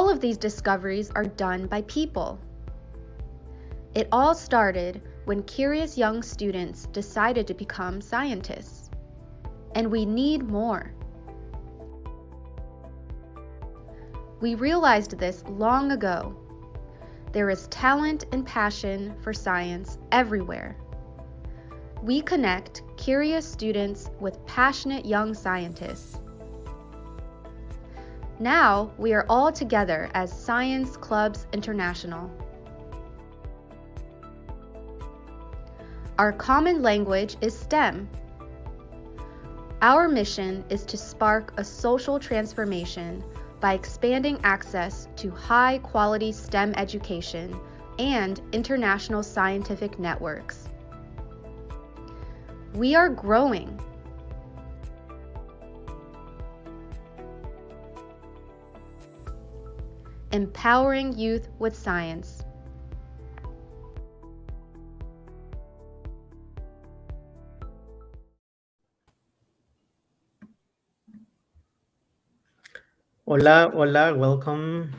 All of these discoveries are done by people. It all started when curious young students decided to become scientists. And we need more. We realized this long ago. There is talent and passion for science everywhere. We connect curious students with passionate young scientists. Now we are all together as Science Clubs International. Our common language is STEM. Our mission is to spark a social transformation by expanding access to high-quality STEM education and international scientific networks. We are growing. Empowering youth with science. Hola, hola, welcome.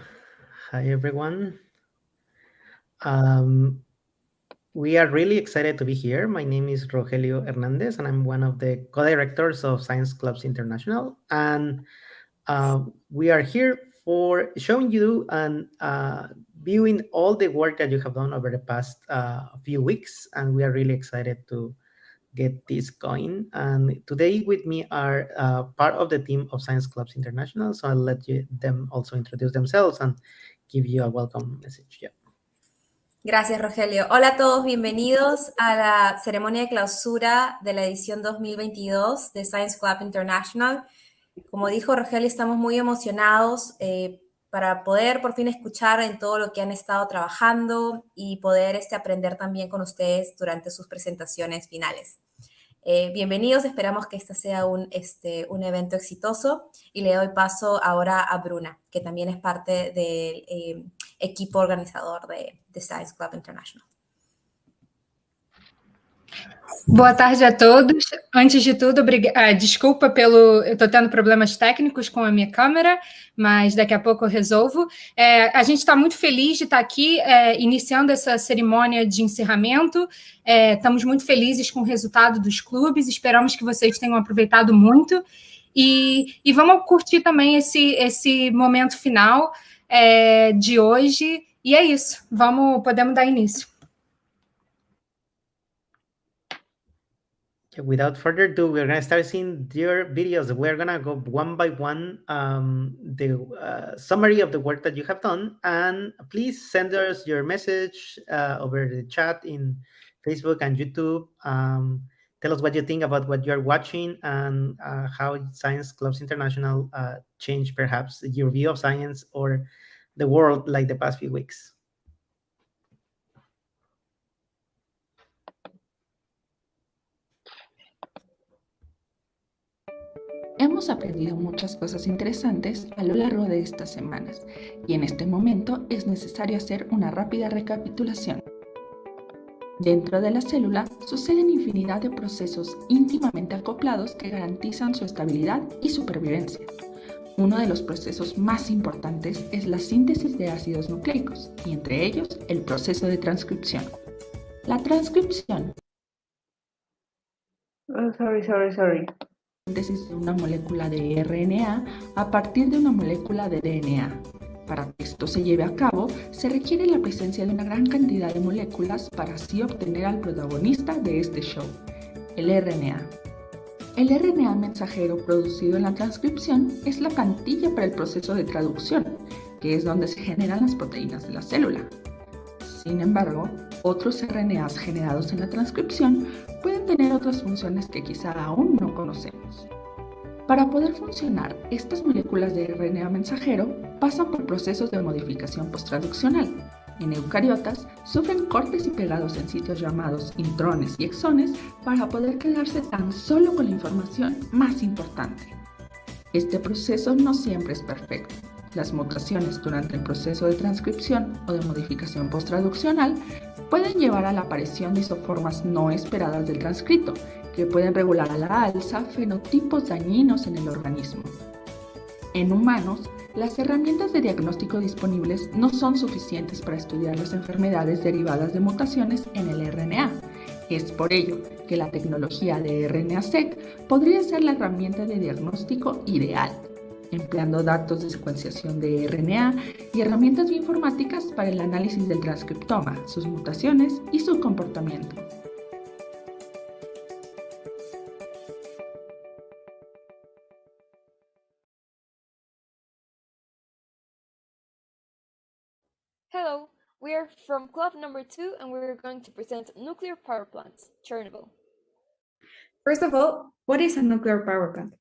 Hi, everyone. We are really excited to be here. My name is Rogelio Hernandez, and I'm one of the co-directors of Science Clubs International. And we are here for showing you and viewing all the work that you have done over the past few weeks. And we are really excited to get this going. And today with me are part of the team of Science Clubs International. So I'll let them also introduce themselves and give you a welcome message. Yeah. Gracias, Rogelio. Hola a todos, bienvenidos a la ceremonia de clausura de la edición 2022 de Science Club International. Como dijo Rogelio, estamos muy emocionados para poder por fin escuchar en todo lo que han estado trabajando y poder aprender también con ustedes durante sus presentaciones finales. Bienvenidos, esperamos que este sea un evento exitoso y le doy paso ahora a Bruna, que también es parte del equipo organizador de Science Club International. Boa tarde a todos. Antes de tudo, desculpa eu estou tendo problemas técnicos com a minha câmera, mas daqui a pouco eu resolvo. A gente está muito feliz de estar aqui iniciando essa cerimônia de encerramento. Estamos muito felizes com o resultado dos clubes, esperamos que vocês tenham aproveitado muito e vamos curtir também esse momento final de hoje. E é isso, podemos dar início. Without further ado, we're going to start seeing your videos. We're going to go one by one, the summary of the work that you have done. And please send us your message over the chat in Facebook and YouTube. Tell us what you think about what you're watching and how Science Clubs International changed perhaps your view of science or the world like the past few weeks. Hemos aprendido muchas cosas interesantes a lo largo de estas semanas y en este momento es necesario hacer una rápida recapitulación. Dentro de la célula suceden infinidad de procesos íntimamente acoplados que garantizan su estabilidad y supervivencia. Uno de los procesos más importantes es la síntesis de ácidos nucleicos y entre ellos el proceso de transcripción. La transcripción síntesis de una molécula de RNA a partir de una molécula de DNA. Para que esto se lleve a cabo, se requiere la presencia de una gran cantidad de moléculas para así obtener al protagonista de este show, el RNA. El RNA mensajero producido en la transcripción es la plantilla para el proceso de traducción, que es donde se generan las proteínas de la célula. Sin embargo, otros RNAs generados en la transcripción pueden tener otras funciones que quizá aún no conocemos. Para poder funcionar, estas moléculas de RNA mensajero pasan por procesos de modificación posttraduccional. En eucariotas, sufren cortes y pegados en sitios llamados intrones y exones para poder quedarse tan solo con la información más importante. Este proceso no siempre es perfecto. Las mutaciones durante el proceso de transcripción o de modificación posttraduccional pueden llevar a la aparición de isoformas no esperadas del transcrito, que pueden regular a la alza fenotipos dañinos en el organismo. En humanos, Las herramientas de diagnóstico disponibles no son suficientes para estudiar las enfermedades derivadas de mutaciones en el RNA. Es por ello que la tecnología de RNA-seq podría ser la herramienta de diagnóstico ideal, empleando datos de secuenciación de RNA y herramientas bioinformáticas para el análisis del transcriptoma, sus mutaciones y su comportamiento. Hello, we are from club number 2 and we're going to present nuclear power plants, Chernobyl. First of all, what is a nuclear power plant?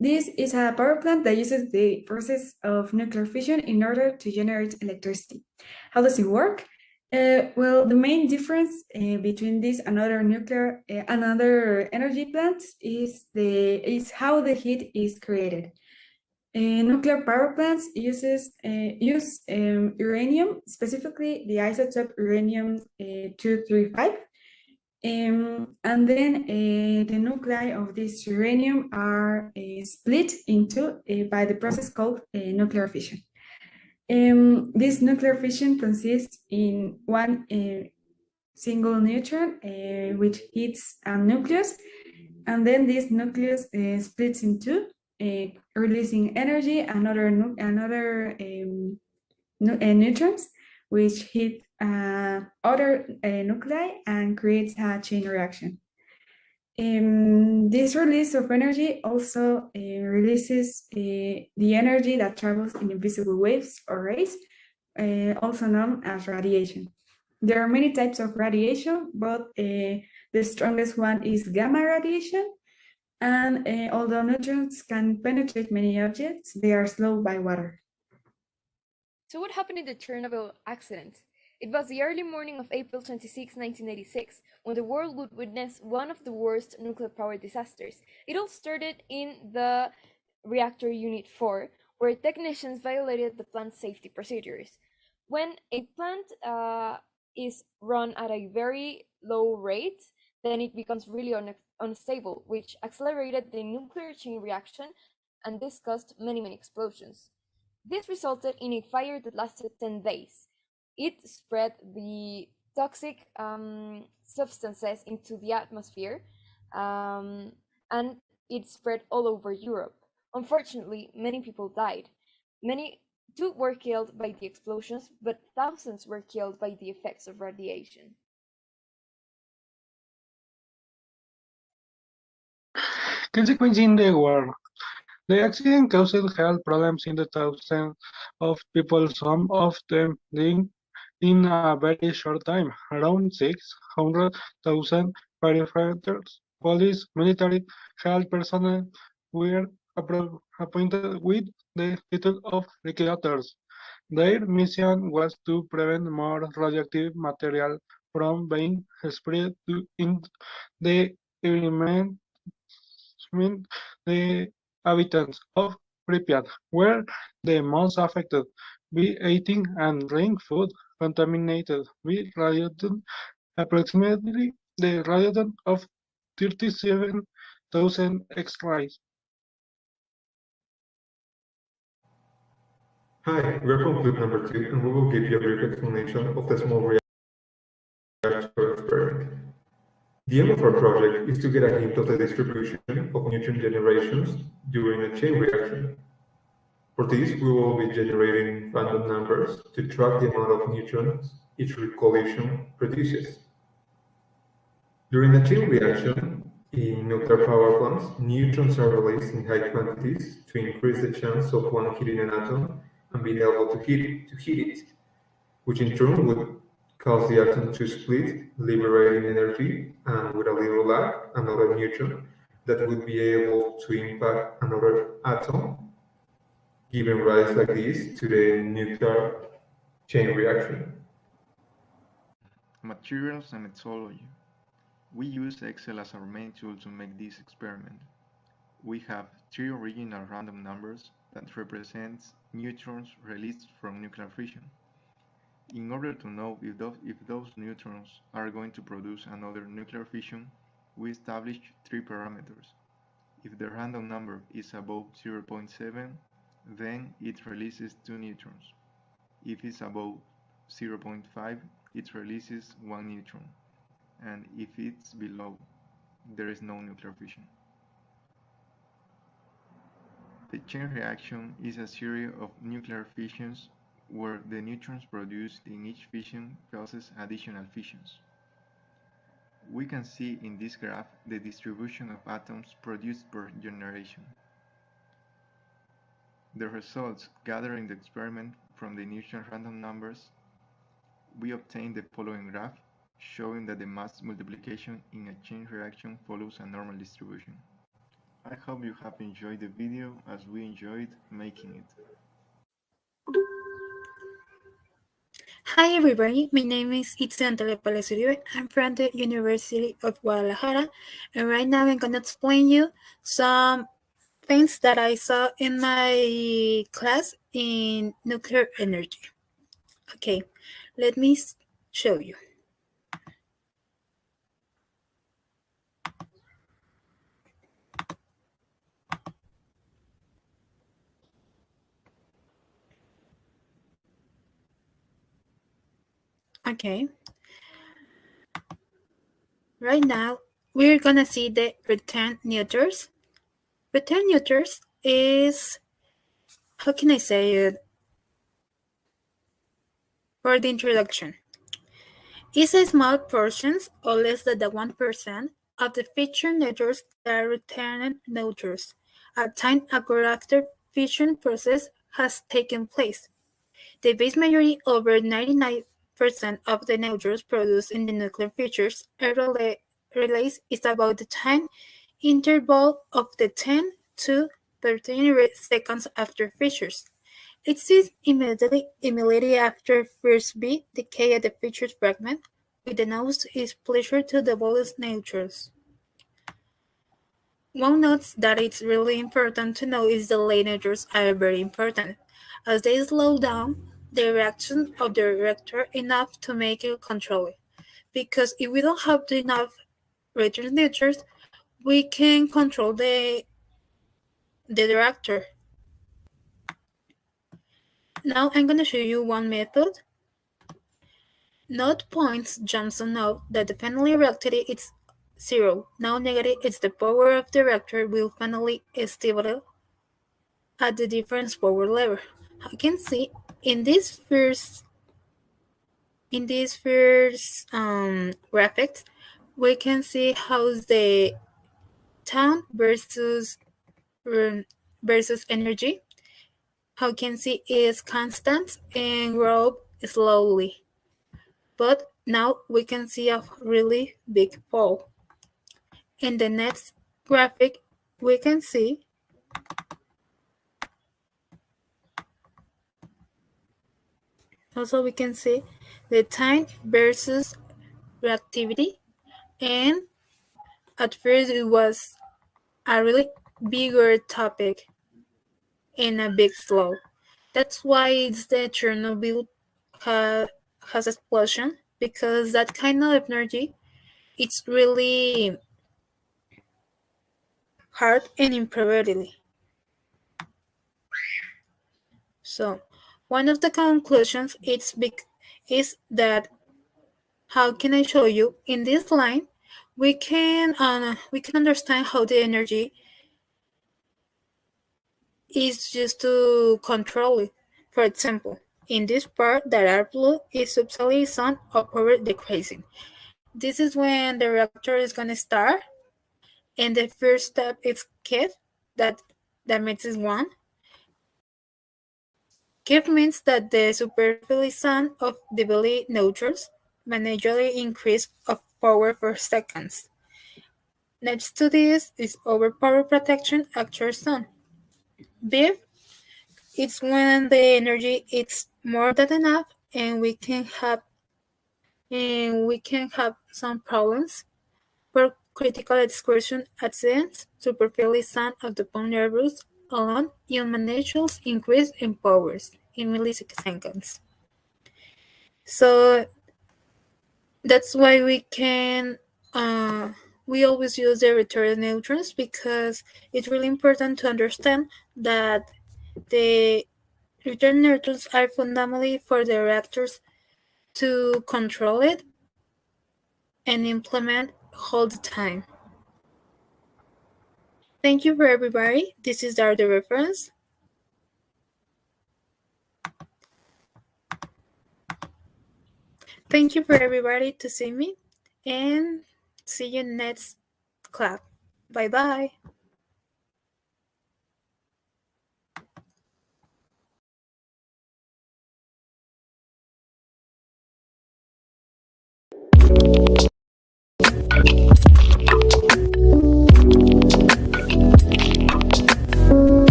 This is a power plant that uses the process of nuclear fission in order to generate electricity. How does it work? Well, the main difference between this and other energy plants is how the heat is created. Nuclear power plants use uranium, specifically the isotope uranium-235. And then the nuclei of this uranium are split into by the process called nuclear fission. This nuclear fission consists in one single neutron which hits a nucleus, and then this nucleus splits in two, releasing energy and other neutrons which hit other nuclei and creates a chain reaction. This release of energy also releases the energy that travels in invisible waves or rays, also known as radiation. There are many types of radiation, but the strongest one is gamma radiation. And although neutrons can penetrate many objects, they are slowed by water. So what happened in the Chernobyl accident? It was the early morning of April 26, 1986, when the world would witness one of the worst nuclear power disasters. It all started in the reactor unit 4, where technicians violated the plant's safety procedures. When a plant is run at a very low rate, then it becomes really unstable, which accelerated the nuclear chain reaction, and this caused many explosions. This resulted in a fire that lasted 10 days. It spread the toxic substances into the atmosphere, and it spread all over Europe. Unfortunately, many people died. Two were killed by the explosions, but thousands were killed by the effects of radiation. Consequences in the war. The accident caused health problems in the thousands of people, some of them dying in a very short time. Around 600,000 firefighters, police, military, health personnel were appointed with the title of regulators. Their mission was to prevent more radioactive material from being spread in the environment. The inhabitants of Pripyat were the most affected by eating and drinking food contaminated with radiation, approximately the radiation of 37,000 X-rays. Hi, we're from group number 2, and we will give you a brief explanation of the small reactor experiment. The aim of our project is to get a hint of the distribution of neutron generations during a chain reaction. For this, we will be generating random numbers to track the amount of neutrons each collision produces. During a chain reaction, in nuclear power plants, neutrons are released in high quantities to increase the chance of one hitting an atom and being able to heat it, which in turn would cause the atom to split, liberating energy, and with a little lag, another neutron that would be able to impact another atom, giving rise like this to the nuclear chain reaction. Materials and methodology. We use Excel as our main tool to make this experiment. We have 3 original random numbers that represents neutrons released from nuclear fission. In order to know if those neutrons are going to produce another nuclear fission, we established 3 parameters. If the random number is above 0.7, then it releases 2 neutrons. If it's above 0.5, it releases 1 neutron, and if it's below, there is no nuclear fission. The chain reaction is a series of nuclear fissions where the neutrons produced in each fission causes additional fissions. We can see in this graph the distribution of atoms produced per generation. The results gathered in the experiment from the initial random numbers, we obtain the following graph showing that the mass multiplication in a chain reaction follows a normal distribution. I hope you have enjoyed the video as we enjoyed making it. Hi everybody, my name is Untitled. I'm from the University of Guadalajara, and right now I'm going to explain you some things that I saw in my class in nuclear energy. Okay, let me show you. Okay. Right now, we're gonna see the return neutrons. Return neutrons is, how can I say it for the introduction? It's a small portions, or less than the 1%, of the fission neutrons that are returned neutrons at time occur after fission process has taken place. The vast majority, over 99% of the neutrons produced in the nuclear fissions are relays is about the time interval of the 10 to 13 seconds after fissions. It is immediately after first B decay at the fission fragment, with the nose is pleasure to the bolus neutrons. One notes that it's really important to know is the late neutrons are very important, as they slow down the reaction of the reactor enough to make it controllable. Because if we don't have enough return neutrons, we can control the reactor. Now I'm going to show you one method. Note points Johnson note that the finally reactivity is 0. Now negative is the power of the reactor will finally stable at the different power level. You can see in this first graphics, we can see how the time versus energy. How you can see is constant and grow slowly. But now we can see a really big fall. In the next graphic, we can see also we can see the time versus reactivity, and at first it was a really bigger topic and a big slow. That's why it's the Chernobyl has explosion, because that kind of energy it's really hard and improbably. So one of the conclusions is that, how can I show you in this line, we can understand how the energy is used to control it. For example, in this part that are blue is subtly sun or power decreasing. This is when the reactor is gonna start, and the first step is KIF, that means is 1. KIF means that the superficial sun of the belly neutrons manually increase of power for seconds. Next to this is overpower protection after sun. BIF, it's when the energy is more than enough and we can have some problems for critical excursion accidents. Superficial sun of the bone nerves alone unmanageable increase in powers in milliseconds. So that's why we can we always use the return neutrons, because it's really important to understand that The return neutrons are fundamental for the reactors to control it and implement all the time. Thank you for everybody. This is the reference. Thank you for everybody to see me, and see you next class. Bye bye.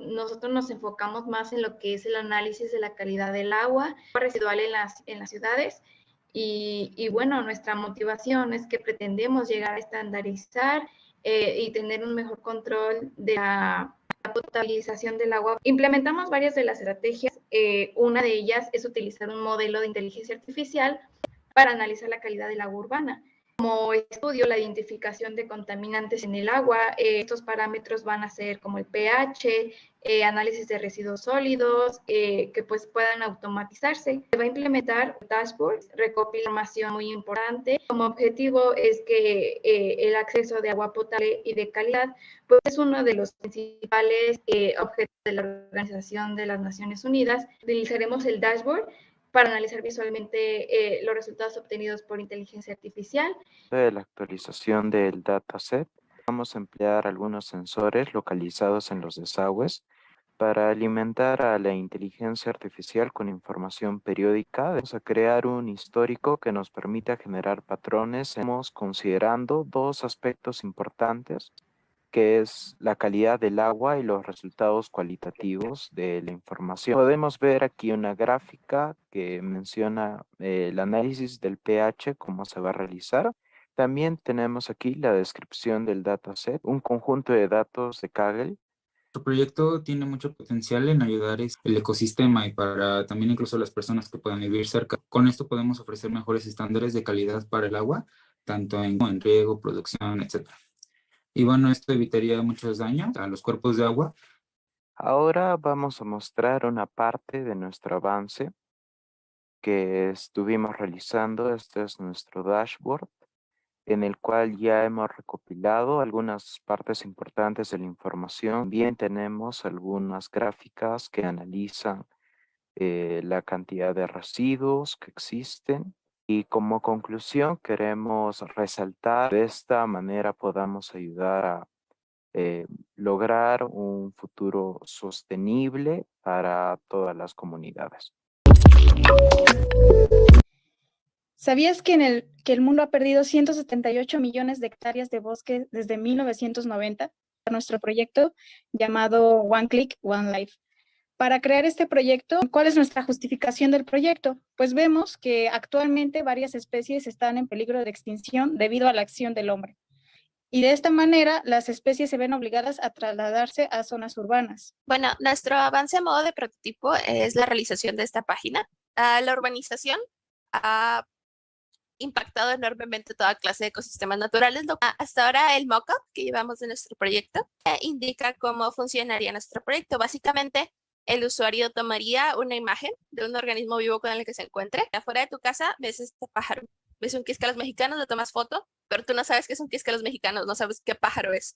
Nosotros nos enfocamos más en lo que es el análisis de la calidad del agua residual en las ciudades y bueno, nuestra motivación es que pretendemos llegar a estandarizar y tener un mejor control de la potabilización del agua. Implementamos varias de las estrategias. Una de ellas es utilizar un modelo de inteligencia artificial para analizar la calidad del agua urbana. Como estudio la identificación de contaminantes en el agua, estos parámetros van a ser como el pH, análisis de residuos sólidos, que pues puedan automatizarse. Se va a implementar dashboards, recopila información muy importante. Como objetivo es que el acceso de agua potable y de calidad pues es uno de los principales objetivos de la Organización de las Naciones Unidas. Utilizaremos el dashboard para analizar visualmente los resultados obtenidos por inteligencia artificial. De la actualización del dataset, vamos a emplear algunos sensores localizados en los desagües para alimentar a la inteligencia artificial con información periódica. Vamos a crear un histórico que nos permita generar patrones. Estamos considerando dos aspectos importantes, que es la calidad del agua y los resultados cualitativos de la información. Podemos ver aquí una gráfica que menciona el análisis del pH, cómo se va a realizar. También tenemos aquí la descripción del dataset, un conjunto de datos de Kaggle. Nuestro proyecto tiene mucho potencial en ayudar el ecosistema y para también incluso las personas que puedan vivir cerca. Con esto podemos ofrecer mejores estándares de calidad para el agua, tanto en riego, producción, etc. Y bueno, esto evitaría muchos daños a los cuerpos de agua. Ahora vamos a mostrar una parte de nuestro avance que estuvimos realizando. Este es nuestro dashboard, en el cual ya hemos recopilado algunas partes importantes de la información. También tenemos algunas gráficas que analizan la cantidad de residuos que existen. Y como conclusión queremos resaltar, de esta manera podamos ayudar a lograr un futuro sostenible para todas las comunidades. ¿Sabías que el mundo ha perdido 178 millones de hectáreas de bosque desde 1990? Nuestro proyecto llamado One Click, One Life. Para crear este proyecto, ¿cuál es nuestra justificación del proyecto? Pues vemos que actualmente varias especies están en peligro de extinción debido a la acción del hombre. Y de esta manera, las especies se ven obligadas a trasladarse a zonas urbanas. Bueno, nuestro avance a modo de prototipo es la realización de esta página. La urbanización ha impactado enormemente toda clase de ecosistemas naturales. Hasta ahora el mock-up que llevamos de nuestro proyecto indica cómo funcionaría nuestro proyecto. Básicamente, el usuario tomaría una imagen de un organismo vivo con el que se encuentre. Afuera de tu casa ves este pájaro, ves un quiscalos mexicanos, le tomas foto, pero tú no sabes qué es un quiscalos mexicanos, no sabes qué pájaro es.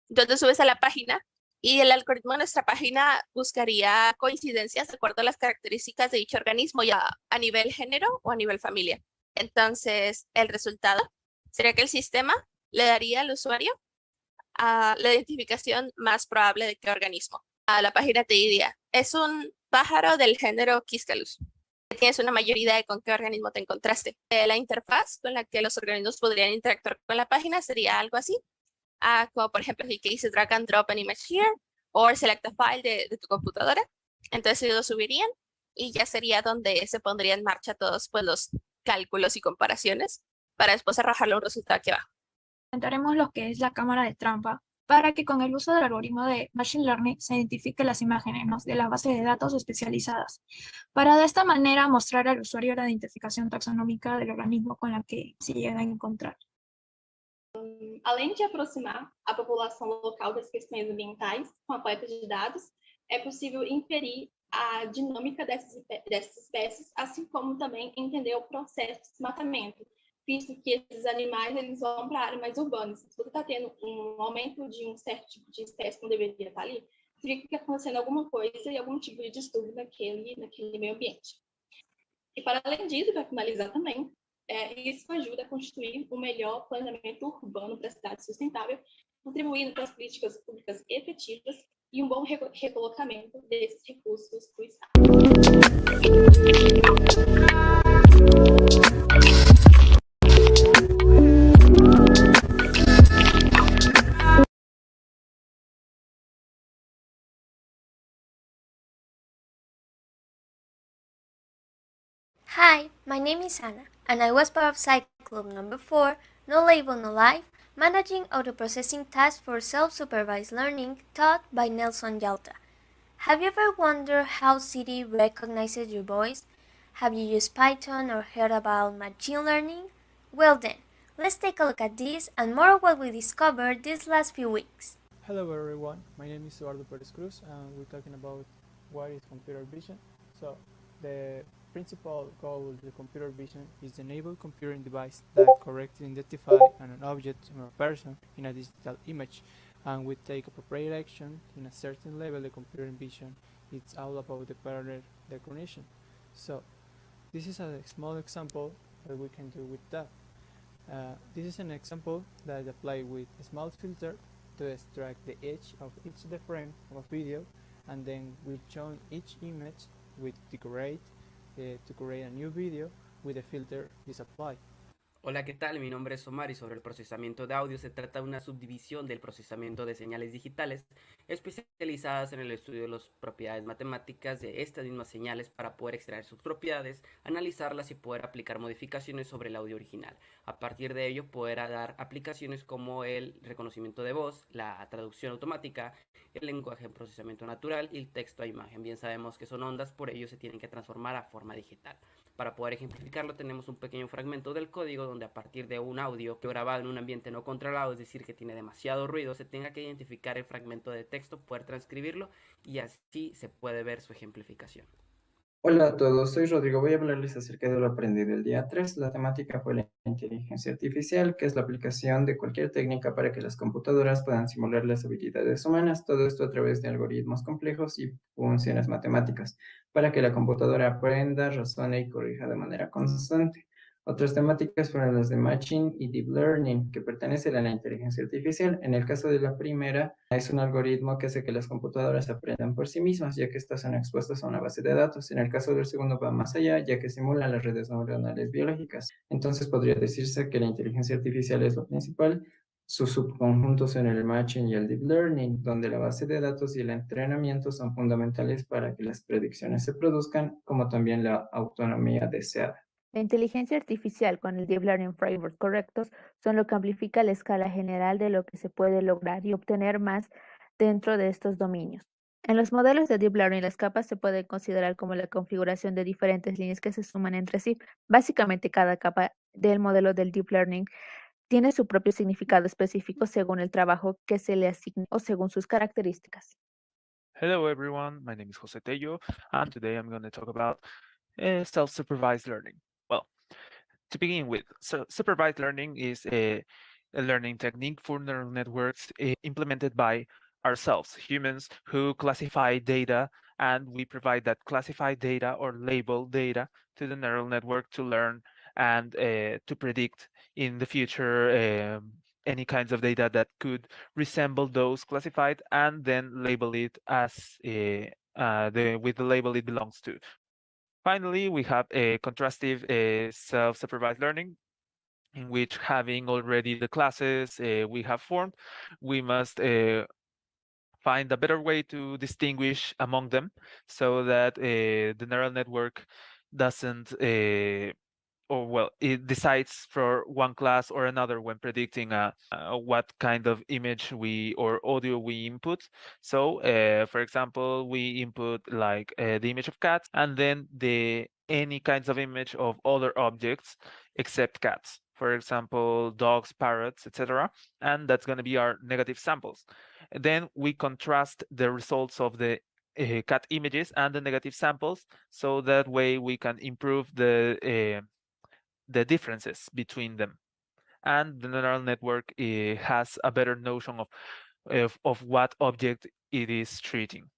Entonces subes a la página y el algoritmo de nuestra página buscaría coincidencias de acuerdo a las características de dicho organismo, ya a nivel género o a nivel familia. Entonces, el resultado sería que el sistema le daría al usuario la identificación más probable de qué organismo. La página te diría, es un pájaro del género Quiscalus. Tienes una mayor idea de con qué organismo te encontraste. La interfaz con la que los organismos podrían interactuar con la página sería algo así, como por ejemplo el que dice drag and drop an image here, o select a file de tu computadora. Entonces ellos lo subirían y ya sería donde se pondrían en marcha todos pues, los cálculos y comparaciones para después arrojarle un resultado aquí abajo. Implementaremos lo que es la cámara de trampa para que con el uso del algoritmo de Machine Learning se identifique las imágenes de la base de datos especializadas, para de esta manera mostrar al usuario la identificación taxonómica del organismo con la que se llega a encontrar. além de aproximar a população local das questões ambientais com a coleta de dados, é possível inferir a dinâmica dessas espécies, assim como também entender o processo de desmatamento, visto que esses animais eles vão para áreas mais urbanas. Se você está tendo um aumento de um certo tipo de espécie que não deveria estar ali, significa que está acontecendo alguma coisa e algum tipo de distúrbio naquele meio ambiente. E para além disso, para finalizar também, isso ajuda a constituir um melhor planejamento urbano para a cidade sustentável, contribuindo para as políticas públicas efetivas e um bom recolocamento desses recursos para o Estado. Hi, my name is Anna, and I was part of Cycle Club number 4, No Label, No Life, Managing Auto-Processing Tasks for Self-Supervised Learning, taught by Nelson Yalta. Have you ever wondered how Siri recognizes your voice? Have you used Python or heard about machine learning? Well then, let's take a look at this and more of what we discovered these last few weeks. Hello everyone, my name is Eduardo Perez Cruz and we're talking about what is computer vision. So, the principal goal of the computer vision is to enable a computing device that correctly identifies an object or a person in a digital image and will take appropriate action in a certain level of computer vision. It's all about the pattern recognition. So this is a small example that we can do with that. This is an example that I apply with a small filter to extract the edge of each the frame of a video, and then we'll join each image with decorate to create a new video with the filter is applied. Hola, ¿qué tal? Mi nombre es Omar y sobre el procesamiento de audio se trata de una subdivisión del procesamiento de señales digitales especializadas en el estudio de las propiedades matemáticas de estas mismas señales para poder extraer sus propiedades, analizarlas y poder aplicar modificaciones sobre el audio original. A partir de ello poder dar aplicaciones como el reconocimiento de voz, la traducción automática, el lenguaje en procesamiento natural y el texto a imagen. Bien sabemos que son ondas, por ello se tienen que transformar a forma digital. Para poder ejemplificarlo tenemos un pequeño fragmento del código donde a partir de un audio que grabado en un ambiente no controlado, es decir que tiene demasiado ruido, se tenga que identificar el fragmento de texto, poder transcribirlo y así se puede ver su ejemplificación. Hola a todos, soy Rodrigo. Voy a hablarles acerca de lo aprendido el día 3. La temática fue la inteligencia artificial, que es la aplicación de cualquier técnica para que las computadoras puedan simular las habilidades humanas. Todo esto a través de algoritmos complejos y funciones matemáticas, para que la computadora aprenda, razone y corrija de manera constante. Otras temáticas fueron las de Machine y Deep Learning, que pertenecen a la inteligencia artificial. En el caso de la primera, es un algoritmo que hace que las computadoras aprendan por sí mismas, ya que estas son expuestas a una base de datos. En el caso del segundo va más allá, ya que simula las redes neuronales biológicas. Entonces podría decirse que la inteligencia artificial es lo principal. Sus subconjuntos son el Machine y el Deep Learning, donde la base de datos y el entrenamiento son fundamentales para que las predicciones se produzcan, como también la autonomía deseada. La inteligencia artificial con el Deep Learning Framework correctos son lo que amplifica la escala general de lo que se puede lograr y obtener más dentro de estos dominios. En los modelos de Deep Learning, las capas se pueden considerar como la configuración de diferentes líneas que se suman entre sí. Básicamente, cada capa del modelo del Deep Learning tiene su propio significado específico según el trabajo que se le asigne o según sus características. Hello everyone, my name is Jose Tello, and today I'm going to talk about self-supervised learning. Well, to begin with, supervised learning is a learning technique for neural networks implemented by ourselves, humans who classify data, and we provide that classified data or labeled data to the neural network to learn and to predict in the future any kinds of data that could resemble those classified and then label it as with the label it belongs to. Finally, we have a contrastive self-supervised learning, in which, having already the classes we have formed, we must find a better way to distinguish among them so that the neural network doesn't it decides for one class or another when predicting what kind of image or audio we input. So, for example, we input like the image of cats and then any kinds of image of other objects except cats. for example, dogs, parrots, etc. And that's going to be our negative samples. And then we contrast the results of the cat images and the negative samples, so that way we can improve the differences between them. And the neural network has a better notion of what object it is treating.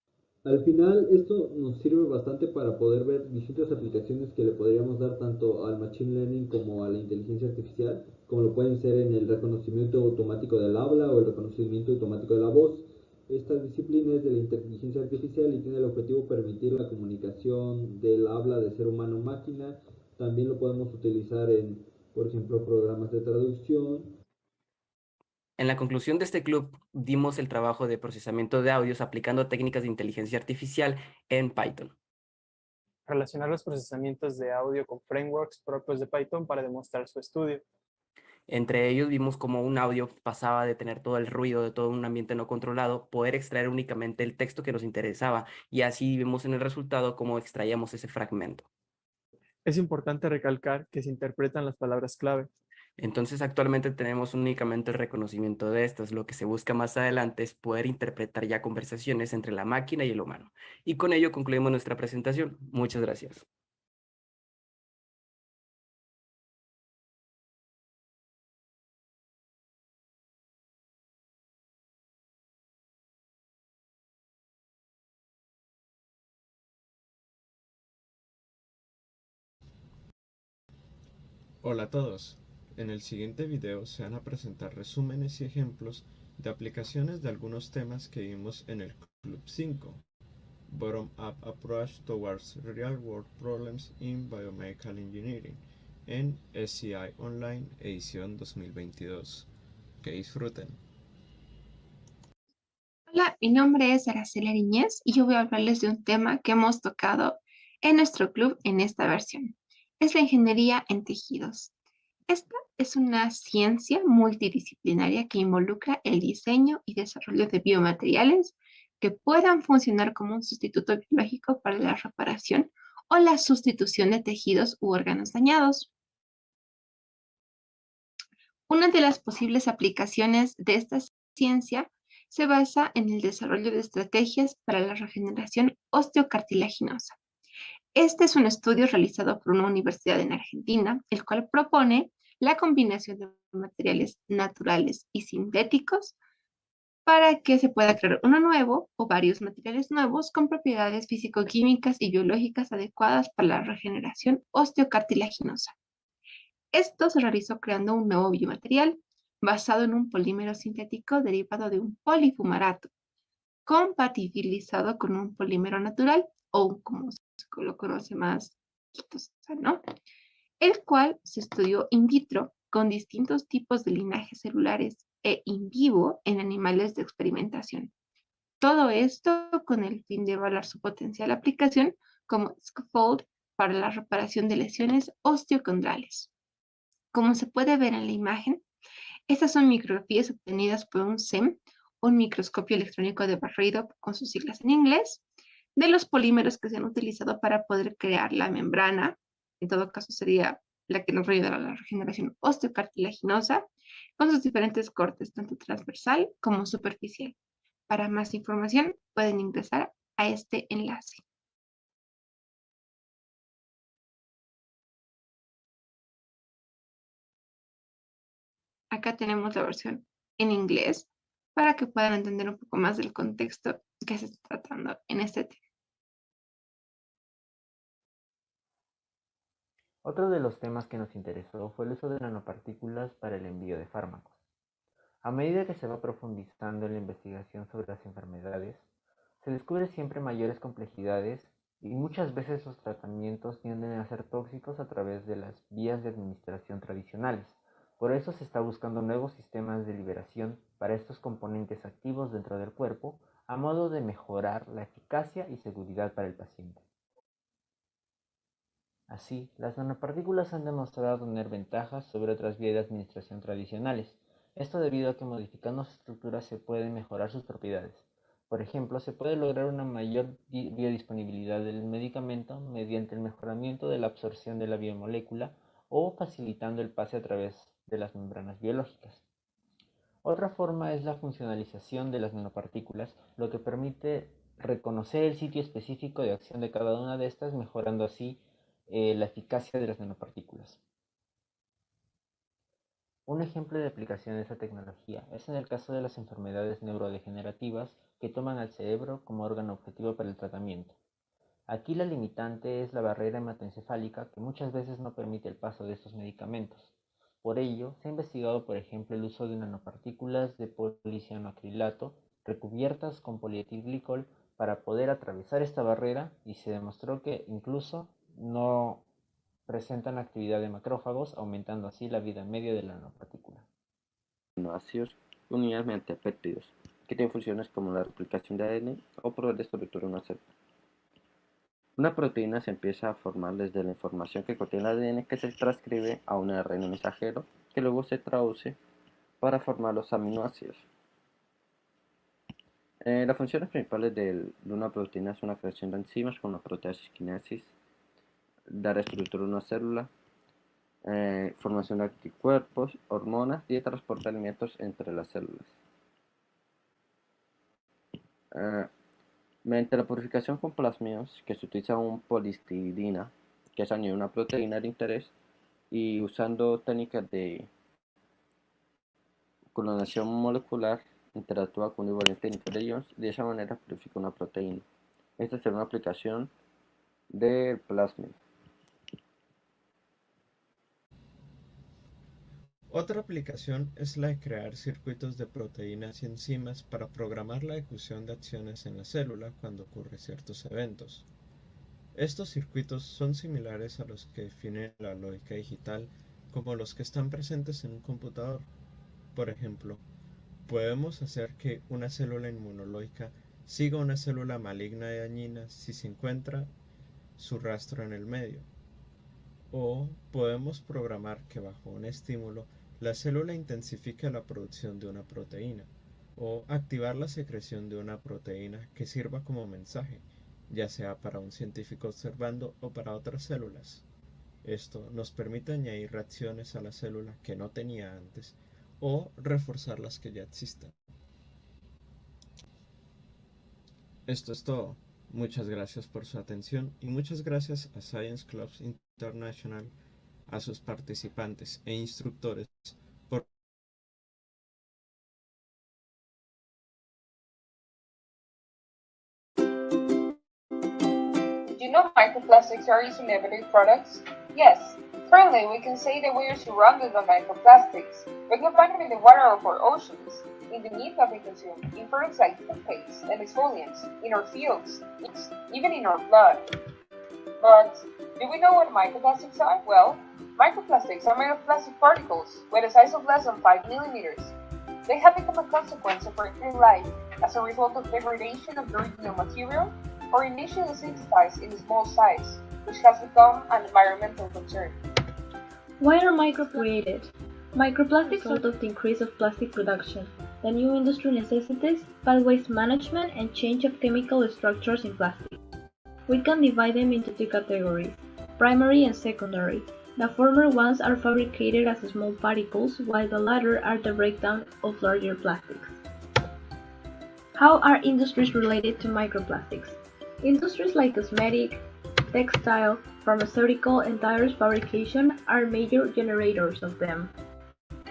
Al final, esto nos sirve bastante para poder ver distintas aplicaciones que le podríamos dar tanto al Machine Learning como a la inteligencia artificial, como lo pueden ser en el reconocimiento automático del habla o el reconocimiento automático de la voz. Esta disciplina es de la inteligencia artificial y tiene el objetivo de permitir la comunicación del habla de ser humano-máquina. También lo podemos utilizar en, por ejemplo, programas de traducción. En la conclusión de este club, dimos el trabajo de procesamiento de audios aplicando técnicas de inteligencia artificial en Python. Relacionar los procesamientos de audio con frameworks propios de Python para demostrar su estudio. Entre ellos vimos cómo un audio pasaba de tener todo el ruido de todo un ambiente no controlado, poder extraer únicamente el texto que nos interesaba, y así vimos en el resultado cómo extraíamos ese fragmento. Es importante recalcar que se interpretan las palabras clave. Entonces actualmente tenemos únicamente el reconocimiento de estas. Lo que se busca más adelante es poder interpretar ya conversaciones entre la máquina y el humano. Y con ello concluimos nuestra presentación. Muchas gracias. Hola a todos. En el siguiente video se van a presentar resúmenes y ejemplos de aplicaciones de algunos temas que vimos en el Club 5, Bottom-up Approach Towards Real-World Problems in Biomedical Engineering, en SCI Online edición 2022. Que disfruten. Hola, mi nombre es Brasilia y yo voy a hablarles de un tema que hemos tocado en nuestro club en esta versión. Es la ingeniería en tejidos. Esta es una ciencia multidisciplinaria que involucra el diseño y desarrollo de biomateriales que puedan funcionar como un sustituto biológico para la reparación o la sustitución de tejidos u órganos dañados. Una de las posibles aplicaciones de esta ciencia se basa en el desarrollo de estrategias para la regeneración osteocartilaginosa. Este es un estudio realizado por una universidad en Argentina, el cual propone la combinación de materiales naturales y sintéticos para que se pueda crear uno nuevo o varios materiales nuevos con propiedades físico-químicas y biológicas adecuadas para la regeneración osteocartilaginosa. Esto se realizó creando un nuevo biomaterial basado en un polímero sintético derivado de un polifumarato, compatibilizado con un polímero natural o como se lo conoce más, ¿no? El cual se estudió in vitro con distintos tipos de linajes celulares e in vivo en animales de experimentación. Todo esto con el fin de evaluar su potencial aplicación como scaffold para la reparación de lesiones osteocondrales. Como se puede ver en la imagen, estas son micrografías obtenidas por un SEM, un microscopio electrónico de barrido con sus siglas en inglés, de los polímeros que se han utilizado para poder crear la membrana, en todo caso sería la que nos ayudará a la regeneración osteocartilaginosa, con sus diferentes cortes, tanto transversal como superficial. Para más información pueden ingresar a este enlace. Acá tenemos la versión en inglés para que puedan entender un poco más del contexto que se está tratando en este tema. Otro de los temas que nos interesó fue el uso de nanopartículas para el envío de fármacos. A medida que se va profundizando en la investigación sobre las enfermedades, se descubre siempre mayores complejidades y muchas veces los tratamientos tienden a ser tóxicos a través de las vías de administración tradicionales. Por eso se está buscando nuevos sistemas de liberación para estos componentes activos dentro del cuerpo a modo de mejorar la eficacia y seguridad para el paciente. Así, las nanopartículas han demostrado tener ventajas sobre otras vías de administración tradicionales. Esto debido a que modificando su estructura se pueden mejorar sus propiedades. Por ejemplo, se puede lograr una mayor biodisponibilidad del medicamento mediante el mejoramiento de la absorción de la biomolécula o facilitando el pase a través de las membranas biológicas. Otra forma es la funcionalización de las nanopartículas, lo que permite reconocer el sitio específico de acción de cada una de estas, mejorando así la eficacia de las nanopartículas. Un ejemplo de aplicación de esta tecnología es en el caso de las enfermedades neurodegenerativas que toman al cerebro como órgano objetivo para el tratamiento. Aquí la limitante es la barrera hematoencefálica que muchas veces no permite el paso de estos medicamentos. Por ello, se ha investigado, por ejemplo, el uso de nanopartículas de policianoacrilato recubiertas con polietilglicol para poder atravesar esta barrera, y se demostró que incluso no presentan actividad de macrófagos, aumentando así la vida media de la nanopartícula. Aminoácidos unidas mediante péptidos, que tienen funciones como la replicación de ADN o proveer de estructura a una célula. Una proteína se empieza a formar desde la información que contiene el ADN, que se transcribe a un ARN mensajero, que luego se traduce para formar los aminoácidos. Las funciones principales de una proteína son la creación de enzimas como la proteasis quinesis, dar estructura a una célula, formación de anticuerpos, hormonas y transporte de alimentos entre las células. Mediante la purificación con plasmidos, que se utiliza un polihistidina, que es añadir una proteína de interés, y usando técnicas de clonación molecular, interactúa con un igualente de ions, de esa manera purifica una proteína. Esta será una aplicación del plasmid. Otra aplicación es la de crear circuitos de proteínas y enzimas para programar la ejecución de acciones en la célula cuando ocurren ciertos eventos. Estos circuitos son similares a los que definen la lógica digital, como los que están presentes en un computador. Por ejemplo, podemos hacer que una célula inmunológica siga una célula maligna y dañina si se encuentra su rastro en el medio. O podemos programar que bajo un estímulo la célula intensifique la producción de una proteína, o activar la secreción de una proteína que sirva como mensaje, ya sea para un científico observando o para otras células. Esto nos permite añadir reacciones a la célula que no tenía antes, o reforzar las que ya existan. Esto es todo. Muchas gracias por su atención y muchas gracias a Science Clubs International, a sus participantes e instructores por Did you know microplastics are used in everyday products? Yes. Currently, we can say that we are surrounded by microplastics, but we find them in the water of our oceans, in the meat that we consume, in products like toothpaste and exfoliants, in our fields, even in our blood. But do we know what microplastics are? Well, microplastics are made of plastic particles with a size of less than 5 millimeters. They have become a consequence of our daily life as a result of degradation of the original material or initially synthesized in a small size, which has become an environmental concern. Why are micro created? Microplastics result of the increase of plastic production, the new industry necessities, bad waste management, and change of chemical structures in plastic. We can divide them into two categories, primary and secondary. The former ones are fabricated as small particles, while the latter are the breakdown of larger plastics. How are industries related to microplastics? Industries like cosmetic, textile, pharmaceutical, and tires fabrication are major generators of them.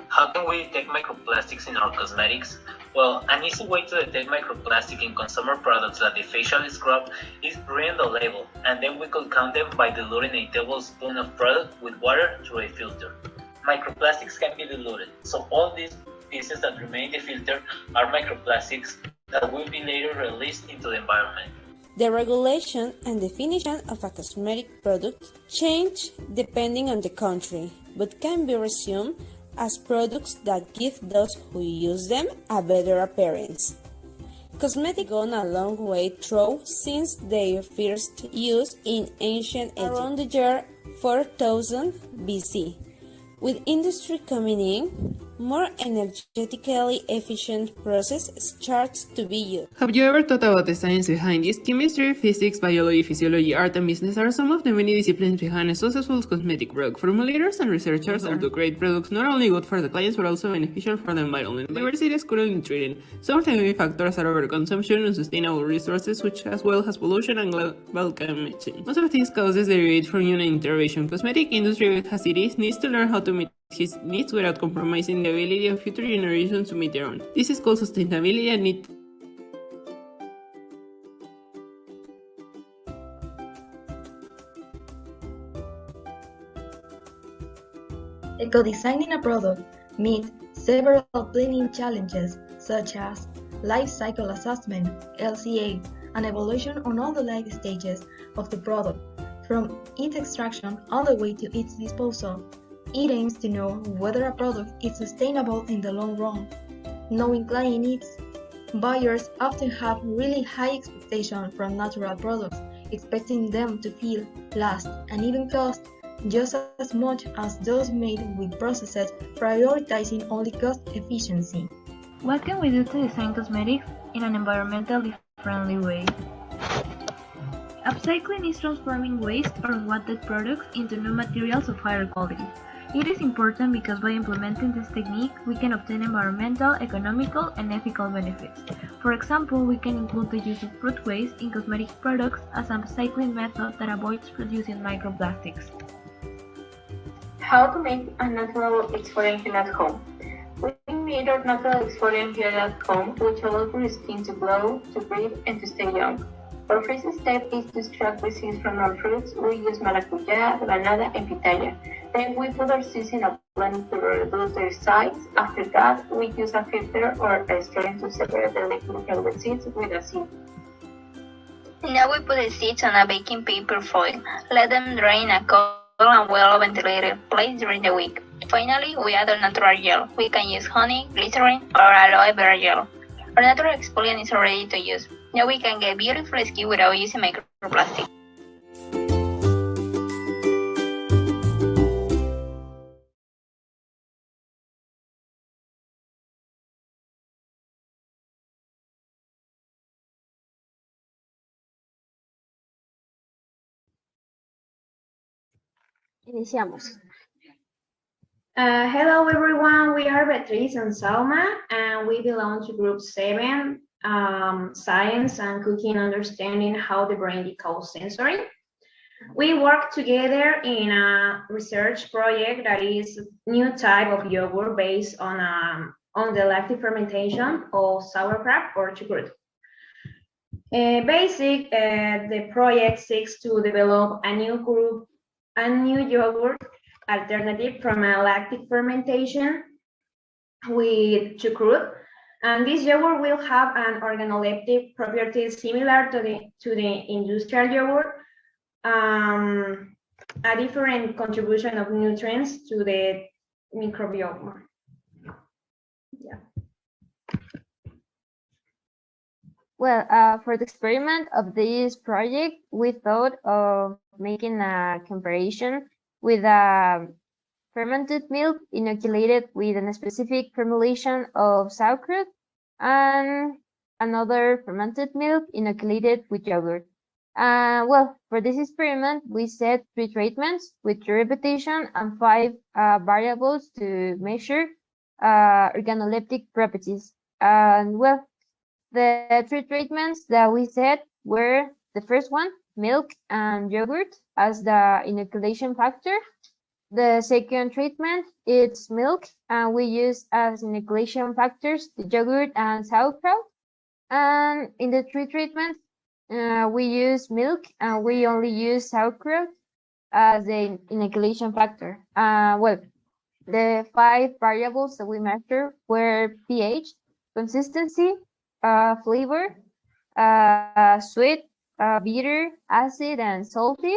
How can we detect microplastics in our cosmetics? Well, an easy way to detect microplastic in consumer products like the facial scrub is reading the label, and then we could count them by diluting a tablespoon of product with water through a filter. Microplastics can be diluted, so all these pieces that remain in the filter are microplastics that will be later released into the environment. The regulation and definition of a cosmetic product change depending on the country, but can be resumed as products that give those who use them a better appearance. Cosmetics gone a long way through since their first use in ancient Egypt around the year 4000 BC. With industry coming in, more energetically efficient process starts to be used. Have you ever thought about the science behind this? Chemistry, physics, biology, physiology, art, and business are some of the many disciplines behind a successful cosmetic product. Formulators and researchers are to create products not only good for the clients but also beneficial for the environment. Diversity is currently treated. Some of the main factors are overconsumption, unsustainable resources, which as well as pollution and global climate change. Most of these causes derivate from human intervention. Cosmetic industry, as it is, needs to learn how to meet his needs without compromising the ability of future generations to meet their own. This is called sustainability and it Eco-designing a product meets several planning challenges such as life cycle assessment, LCA, and evaluation on all the life stages of the product, from its extraction all the way to its disposal. It aims to know whether a product is sustainable in the long run. Knowing client needs, buyers often have really high expectations from natural products, expecting them to feel, last, and even cost just as much as those made with processes prioritizing only cost efficiency. What can we do to design cosmetics in an environmentally friendly way? Upcycling is transforming waste or unwanted products into new materials of higher quality. It is important because by implementing this technique, we can obtain environmental, economical, and ethical benefits. For example, we can include the use of fruit waste in cosmetic products as an upcycling method that avoids producing microplastics. How to make a natural exfoliation at home. We made our natural exfoliant here at home, which allows for your skin to glow, to breathe, and to stay young. Our first step is to extract the seeds from our fruits. We use maracuyá, granada, and pitaya. Then we put our seeds in a blender to reduce their size. After that, we use a filter or a strainer to separate the liquid from the seeds with a sieve. Now we put the seeds on a baking paper foil. Let them dry in a cold and well-ventilated place during the week. Finally, we add our natural gel. We can use honey, glycerin, or aloe vera gel. Our natural exfoliant is ready to use. Now we can get beautiful skin without using microplastics. Iniciamos. Hello everyone, we are Beatriz and Salma, and we belong to Group 7, Science and Cooking Understanding How the Brain Decodes Sensory. We work together in a research project that is a new type of yogurt based on the lactic fermentation of sauerkraut or chucrut. The project seeks to develop a new yogurt alternative from a lactic fermentation with chucrut, and this yogurt will have an organoleptic properties similar to the industrial yogurt, a different contribution of nutrients to the microbiome. Yeah. Well, for the experiment of this project, we thought of making a comparison with a fermented milk inoculated with a specific formulation of sauerkraut and another fermented milk inoculated with yogurt. Well, for this experiment, we set 3 treatments with 3 repetition and 5 variables to measure organoleptic properties. And well, the 3 treatments that we set were the first one, milk and yogurt as the inoculation factor. The second treatment, it's milk, and we use as inoculation factors the yogurt and sauerkraut. And in the 3 treatments, we use milk and we only use sauerkraut as the inoculation factor. Well, the 5 variables that we measured were pH, consistency, flavor, sweet, bitter, acid, and salty,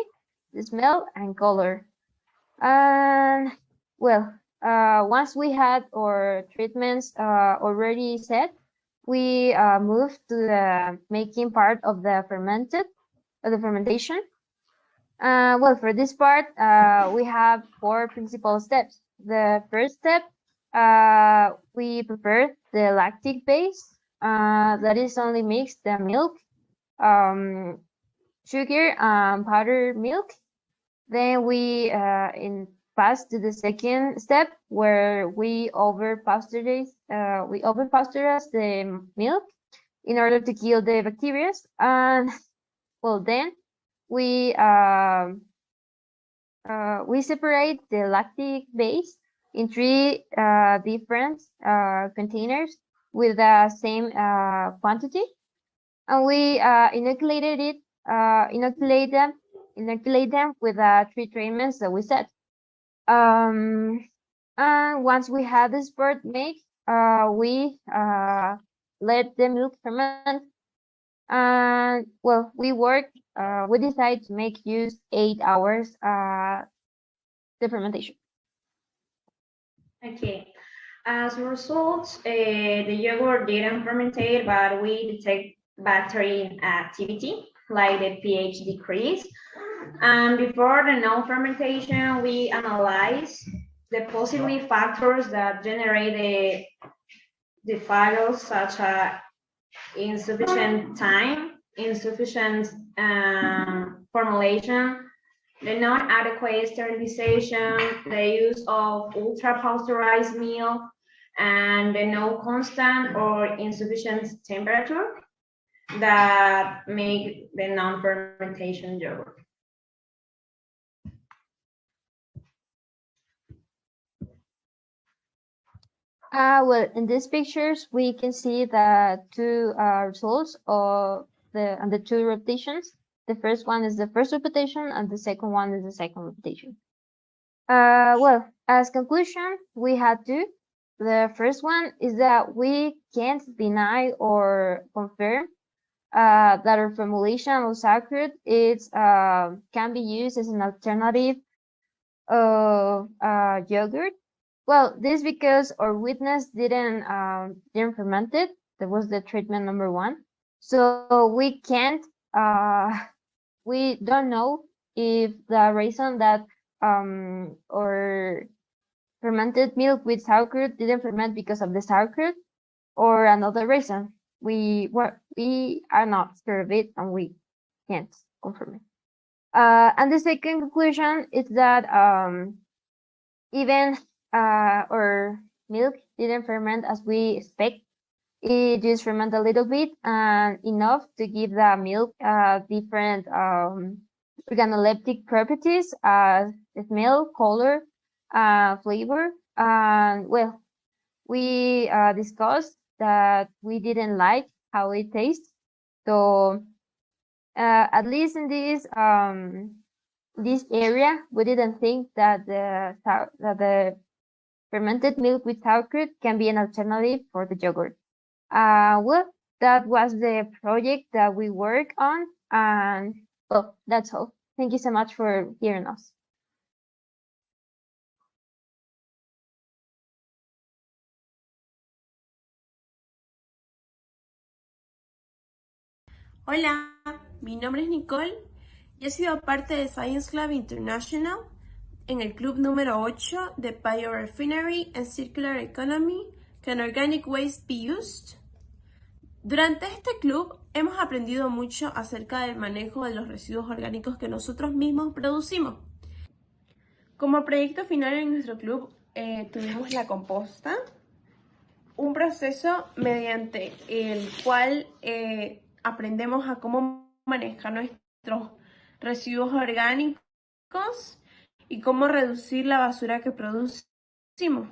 the smell, and color. And well, once we had our treatments already set, we moved to the making part of the fermentation. Well, for this part, we have 4 principal steps. The first step we prepared the lactic base. That is only mixed the milk, sugar, and powdered milk. Then we pass to the second step where we over pasteurize the milk in order to kill the bacteria. And well, then we separate the lactic base in three different containers with the same quantity, and we inoculate them with the three treatments that we set. And once we have the spurt made, we let the milk ferment. And well, we decide to make use 8 hours the fermentation. Okay. As a result, the yogurt didn't fermentate, but we detect bacterial activity, like the pH decrease. And before the non-fermentation, we analyze the possible factors that generate the failures, such as insufficient time, insufficient formulation, the non-adequate sterilization, the use of ultra-pasteurized milk, and the no constant or insufficient temperature that make the non-fermentation yogurt. Well, in these pictures, we can see the two results of the two repetitions. The first one is the first repetition, and the second one is the second repetition. Well, as conclusion, we had two. The first one is that we can't deny or confirm that our formulation of sauerkraut can be used as an alternative of yogurt. Well, this because our witness didn't ferment it. That was the treatment number one. So we can't, we don't know if the reason that our fermented milk with sauerkraut didn't ferment because of the sauerkraut or another reason. We are not sure of it, and we can't confirm it. And the second conclusion is that even our milk didn't ferment as we expect. It just fermented a little bit and enough to give the milk different organoleptic properties as smell, color, flavor. And well, we discussed that we didn't like how it tastes. So at least in this area, we didn't think that the fermented milk with sauerkraut can be an alternative for the yogurt. Well, that was the project that we worked on, and well, that's all. Thank you so much for hearing us. Hola, mi nombre es Nicole y he sido parte de Science Club International en el club número 8 de Biorefinery and Circular Economy. Can Organic Waste Be Used? Durante este club hemos aprendido mucho acerca del manejo de los residuos orgánicos que nosotros mismos producimos. Como proyecto final en nuestro club tuvimos la composta, un proceso mediante el cual aprendemos a cómo manejar nuestros residuos orgánicos y cómo reducir la basura que producimos.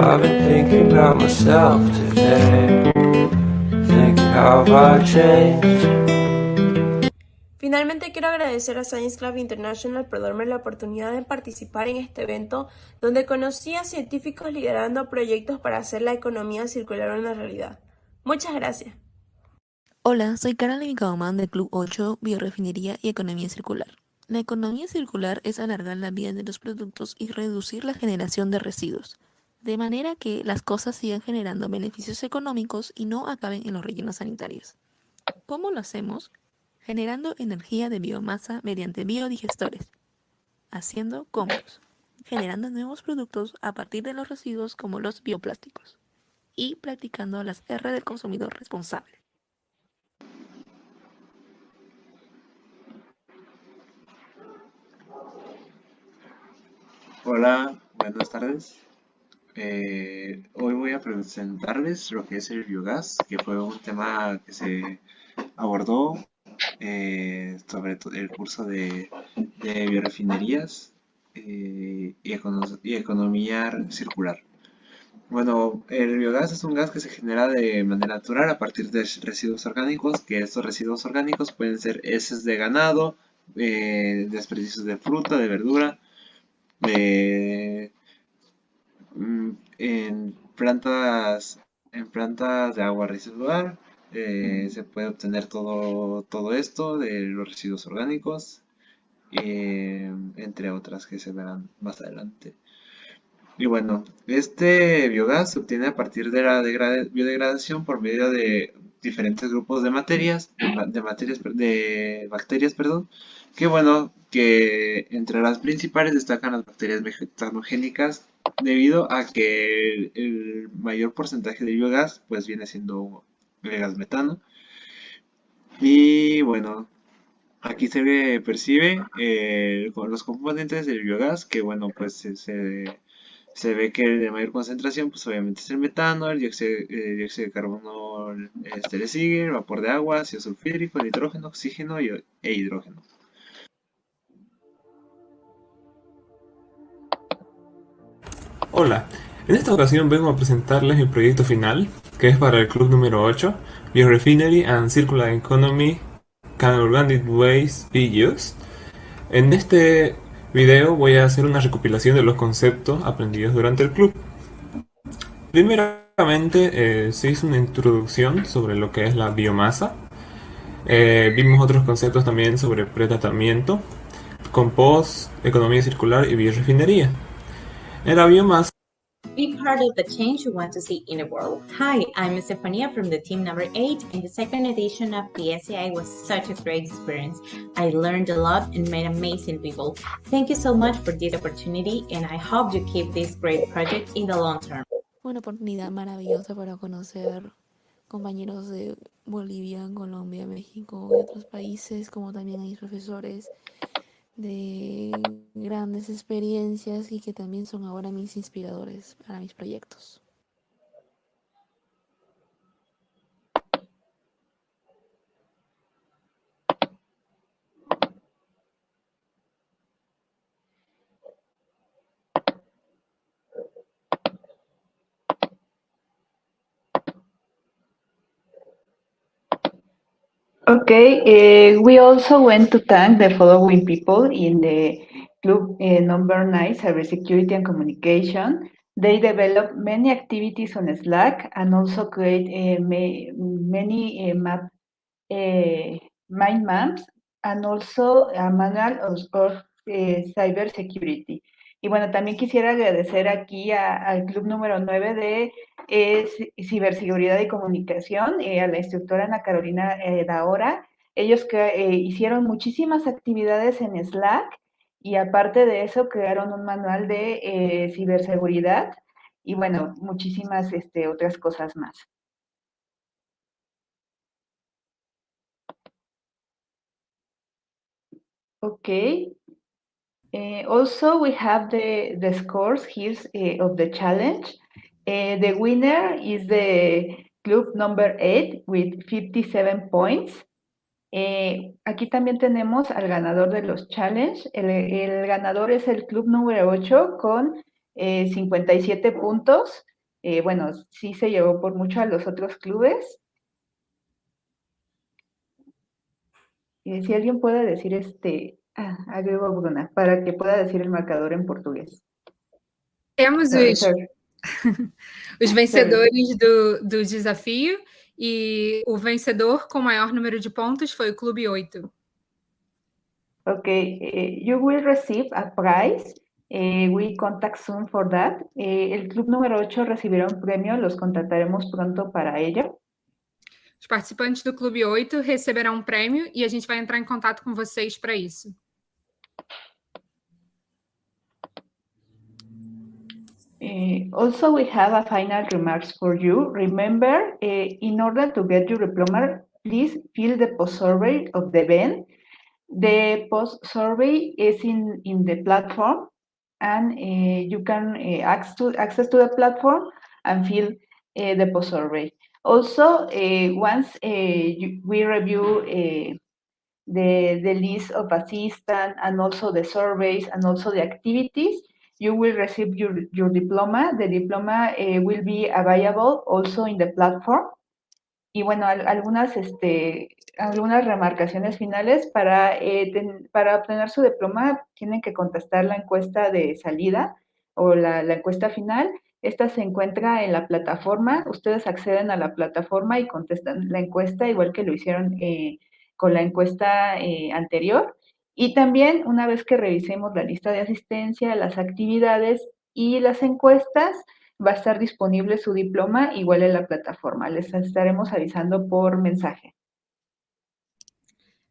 I've been thinking about myself today, thinking how I changed. Finalmente quiero agradecer a Science Club International por darme la oportunidad de participar en este evento donde conocí a científicos liderando proyectos para hacer la economía circular una realidad. Muchas gracias. Hola, soy Caroline Kauman del Club 8, Biorefinería y Economía Circular. La economía circular es alargar la vida de los productos y reducir la generación de residuos, de manera que las cosas sigan generando beneficios económicos y no acaben en los rellenos sanitarios. ¿Cómo lo hacemos? Generando energía de biomasa mediante biodigestores, haciendo combos, generando nuevos productos a partir de los residuos como los bioplásticos y practicando las R del consumidor responsable. Hola, buenas tardes. Hoy voy a presentarles lo que es el biogás, que fue un tema que se abordó sobre el curso de biorefinerías y economía circular. Bueno, el biogás es un gas que se genera de manera natural a partir de residuos orgánicos, que estos residuos orgánicos pueden ser heces de ganado, desperdicios de fruta, de verdura, en plantas de agua residual. Se puede obtener todo esto de los residuos orgánicos, entre otras que se verán más adelante. Y bueno, este biogás se obtiene a partir de la biodegradación por medio de diferentes grupos de de bacterias, perdón, que bueno, que entre las principales destacan las bacterias vegetanogénicas, debido a que el mayor porcentaje de biogás pues viene siendo el gas metano. Y bueno, aquí se percibe con los componentes del biogás, que bueno, pues se ve que el de mayor concentración pues obviamente es el metano, el dióxido de carbono le sigue, el vapor de agua, ácido sulfúrico, nitrógeno, oxígeno e hidrógeno. Hola, en esta ocasión vengo a presentarles mi proyecto final, que es para el club número 8, Biorefinery and Circular Economy, Can Organic Waste Be Used? En este video voy a hacer una recopilación de los conceptos aprendidos durante el club. Primeramente se hizo una introducción sobre lo que es la biomasa. Vimos otros conceptos también sobre pretratamiento, compost, economía circular y biorefinería. En la biomasa, Be part of the change you want to see in the world. Hi, I'm Estefania from the team number 8, and the second edition of the SCI was such a great experience. I learned a lot and met amazing people. Thank you so much for this opportunity, and I hope you keep this great project in the long term. Una oportunidad maravillosa para conocer compañeros de Bolivia, Colombia, México y otros países, como también hay profesores de grandes experiencias y que también son ahora mis inspiradores para mis proyectos. Okay, we also went to thank the following people in the club number 9, Cybersecurity and Communication. They develop many activities on Slack and also create many mind maps and also a manual of cybersecurity. Y bueno, también quisiera agradecer aquí al club número 9 de ciberseguridad y comunicación, a la instructora Ana Carolina Daora. Ellos hicieron muchísimas actividades en Slack y aparte de eso crearon un manual de ciberseguridad y bueno, muchísimas otras cosas más. Okay. Also, we have the scores here of the challenge. The winner is the club number 8 with 57 points. Aquí también tenemos al ganador de los challenge. El ganador es el club número 8 con 57 puntos. Bueno, sí se llevó por mucho a los otros clubes. Si alguien puede decir agrego a Bruna, para que pueda decir el marcador en portugués. Temos os vencedores do desafio e o vencedor com maior número de pontos foi o Clube 8. Okay, you will receive a prize. We contact soon for that. El club número 8 recibirá un premio, los contactaremos pronto para ello. Os participantes do Clube 8 receberão um prêmio e a gente vai entrar em contato com vocês para isso. Also, we have a final remarks for you. Remember, in order to get your diploma, please fill the post-survey of the event. The post-survey is in the platform, and you can access to the platform and fill the post-survey. Also, once we review the list of assistants and also the surveys and also the activities, you will receive your diploma. The diploma will be available also in the platform. Y bueno, algunas remarcaciones finales para obtener su diploma tienen que contestar la encuesta de salida o la encuesta final. Esta se encuentra en la plataforma. Ustedes acceden a la plataforma y contestan la encuesta igual que lo hicieron con la encuesta anterior. Y también, una vez que revisemos la lista de asistencia, las actividades y las encuestas, va a estar disponible su diploma igual en la plataforma. Les estaremos avisando por mensaje.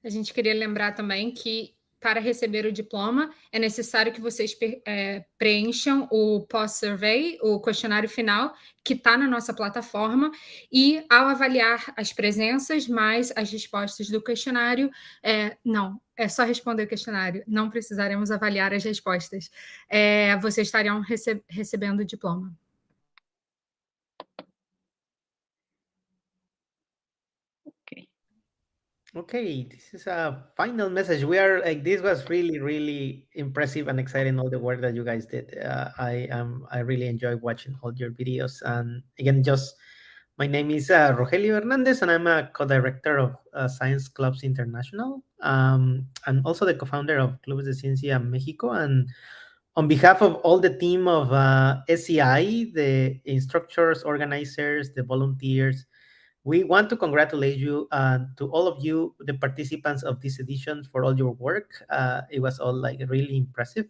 A gente queria lembrar também que para receber o diploma é necessário que vocês preencham o post-survey, o questionário final, que está na nossa plataforma, e ao avaliar as presenças mais as respostas do questionário, não, é só responder o questionário, não precisaremos avaliar as respostas. Vocês estariam recebendo o diploma. Okay, this is a final message. We are like, this was really, really impressive and exciting, all the work that you guys did. I really enjoy watching all your videos. And again, my name is Rogelio Hernandez, and I'm a co-director of Science Clubs International, and also the co-founder of Clubes de Ciencia Mexico. And on behalf of all the team of SCI, the instructors, organizers, the volunteers, we want to congratulate you to all of you, the participants of this edition, for all your work. It was all like really impressive.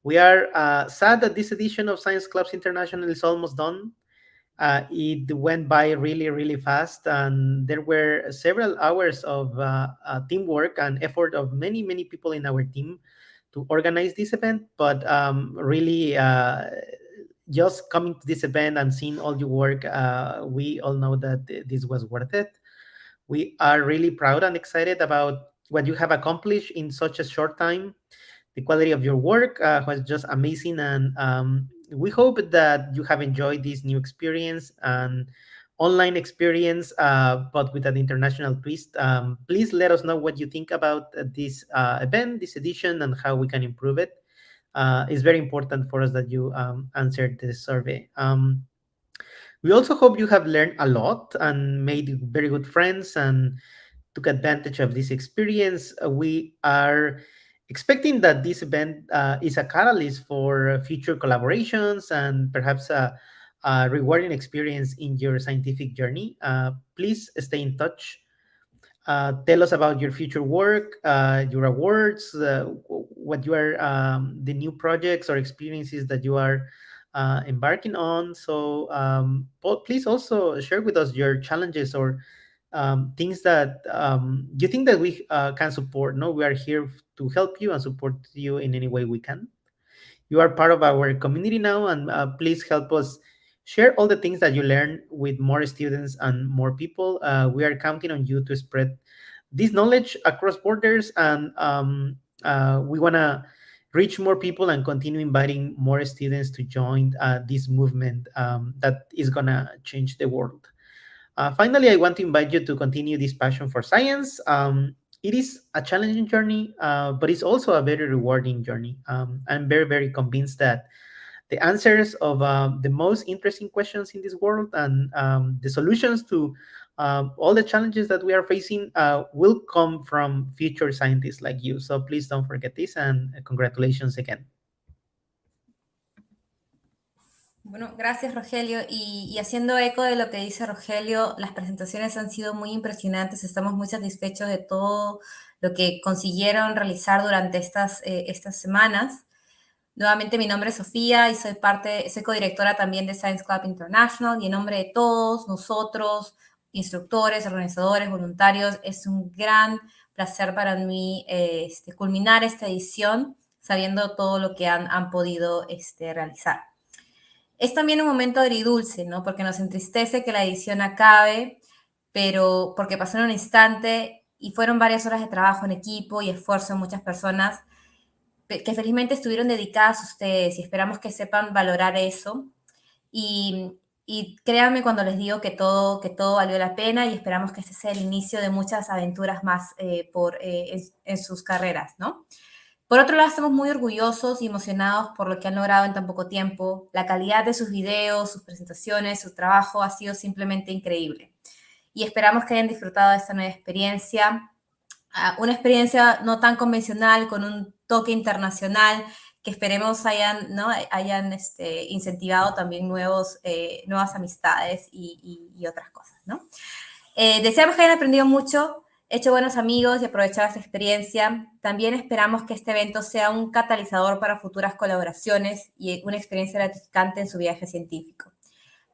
We are sad that this edition of Science Clubs International is almost done. It went by really, really fast, and there were several hours of teamwork and effort of many, many people in our team to organize this event. But really, just coming to this event and seeing all your work, we all know that this was worth it. We are really proud and excited about what you have accomplished in such a short time. The quality of your work was just amazing, and we hope that you have enjoyed this new experience and online experience, but with an international twist. Please let us know what you think about this event, this edition, and how we can improve it. It's very important for us that you answered this survey. We also hope you have learned a lot and made very good friends and took advantage of this experience. We are expecting that this event is a catalyst for future collaborations and perhaps a rewarding experience in your scientific journey. Please stay in touch. Tell us about your future work, your awards, what you are, the new projects or experiences that you are embarking on. So please also share with us your challenges or things that you think that we can support. No, we are here to help you and support you in any way we can. You are part of our community now, and please help us share all the things that you learn with more students and more people. We are counting on you to spread this knowledge across borders, and we want to reach more people and continue inviting more students to join this movement that is going to change the world. Finally, I want to invite you to continue this passion for science. It is a challenging journey, but it's also a very rewarding journey. I'm very, very convinced that the answers of the most interesting questions in this world and the solutions to all the challenges that we are facing will come from future scientists like you. So please don't forget this, and congratulations again. Bueno, gracias Rogelio. Y haciendo eco de lo que dice Rogelio, las presentaciones han sido muy impresionantes. Estamos muy satisfechos de todo lo que consiguieron realizar durante estas semanas. Nuevamente, mi nombre es Sofía y soy codirectora también de Science Club International, y en nombre de todos nosotros, instructores, organizadores, voluntarios, es un gran placer para mí culminar esta edición sabiendo todo lo que han podido realizar. Es también un momento agridulce, ¿no? Porque nos entristece que la edición acabe, pero porque pasó en un instante y fueron varias horas de trabajo en equipo y esfuerzo de muchas personas que felizmente estuvieron dedicadas a ustedes, y esperamos que sepan valorar eso. Y créanme cuando les digo que todo valió la pena, y esperamos que este sea el inicio de muchas aventuras más en sus carreras, ¿no? Por otro lado, estamos muy orgullosos y emocionados por lo que han logrado en tan poco tiempo. La calidad de sus videos, sus presentaciones, su trabajo ha sido simplemente increíble. Y esperamos que hayan disfrutado de esta nueva experiencia. Una experiencia no tan convencional, con un toque internacional, que esperemos hayan incentivado también nuevas amistades y otras cosas, ¿no? Deseamos que hayan aprendido mucho, hecho buenos amigos y aprovechado esta experiencia. También esperamos que este evento sea un catalizador para futuras colaboraciones y una experiencia gratificante en su viaje científico.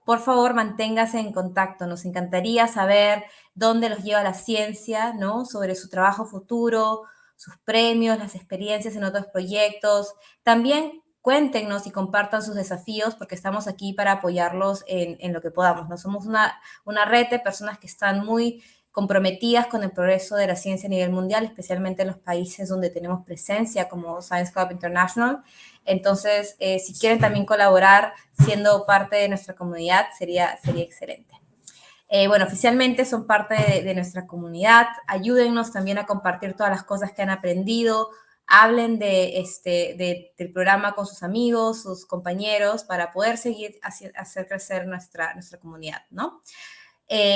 Por favor, manténgase en contacto. Nos encantaría saber dónde los lleva la ciencia, ¿no? Sobre su trabajo futuro, sus premios, las experiencias en otros proyectos. También cuéntenos y compartan sus desafíos, porque estamos aquí para apoyarlos en lo que podamos, ¿no? Somos una red de personas que están muy comprometidas con el progreso de la ciencia a nivel mundial, especialmente en los países donde tenemos presencia, como Science Club International. Entonces, si quieren también colaborar siendo parte de nuestra comunidad, sería excelente. Bueno, oficialmente son parte de nuestra comunidad. Ayúdennos también a compartir todas las cosas que han aprendido. Hablen del programa con sus amigos, sus compañeros, para poder seguir hacer crecer nuestra comunidad, ¿no?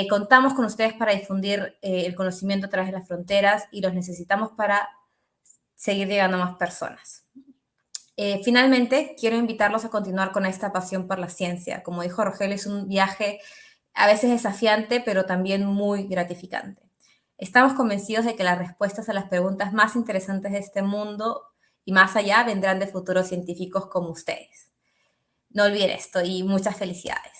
Contamos con ustedes para difundir el conocimiento a través de las fronteras, y los necesitamos para seguir llegando a más personas. Finalmente, quiero invitarlos a continuar con esta pasión por la ciencia. Como dijo Rogelio, es un viaje a veces desafiante, pero también muy gratificante. Estamos convencidos de que las respuestas a las preguntas más interesantes de este mundo y más allá vendrán de futuros científicos como ustedes. No olviden esto, y muchas felicidades.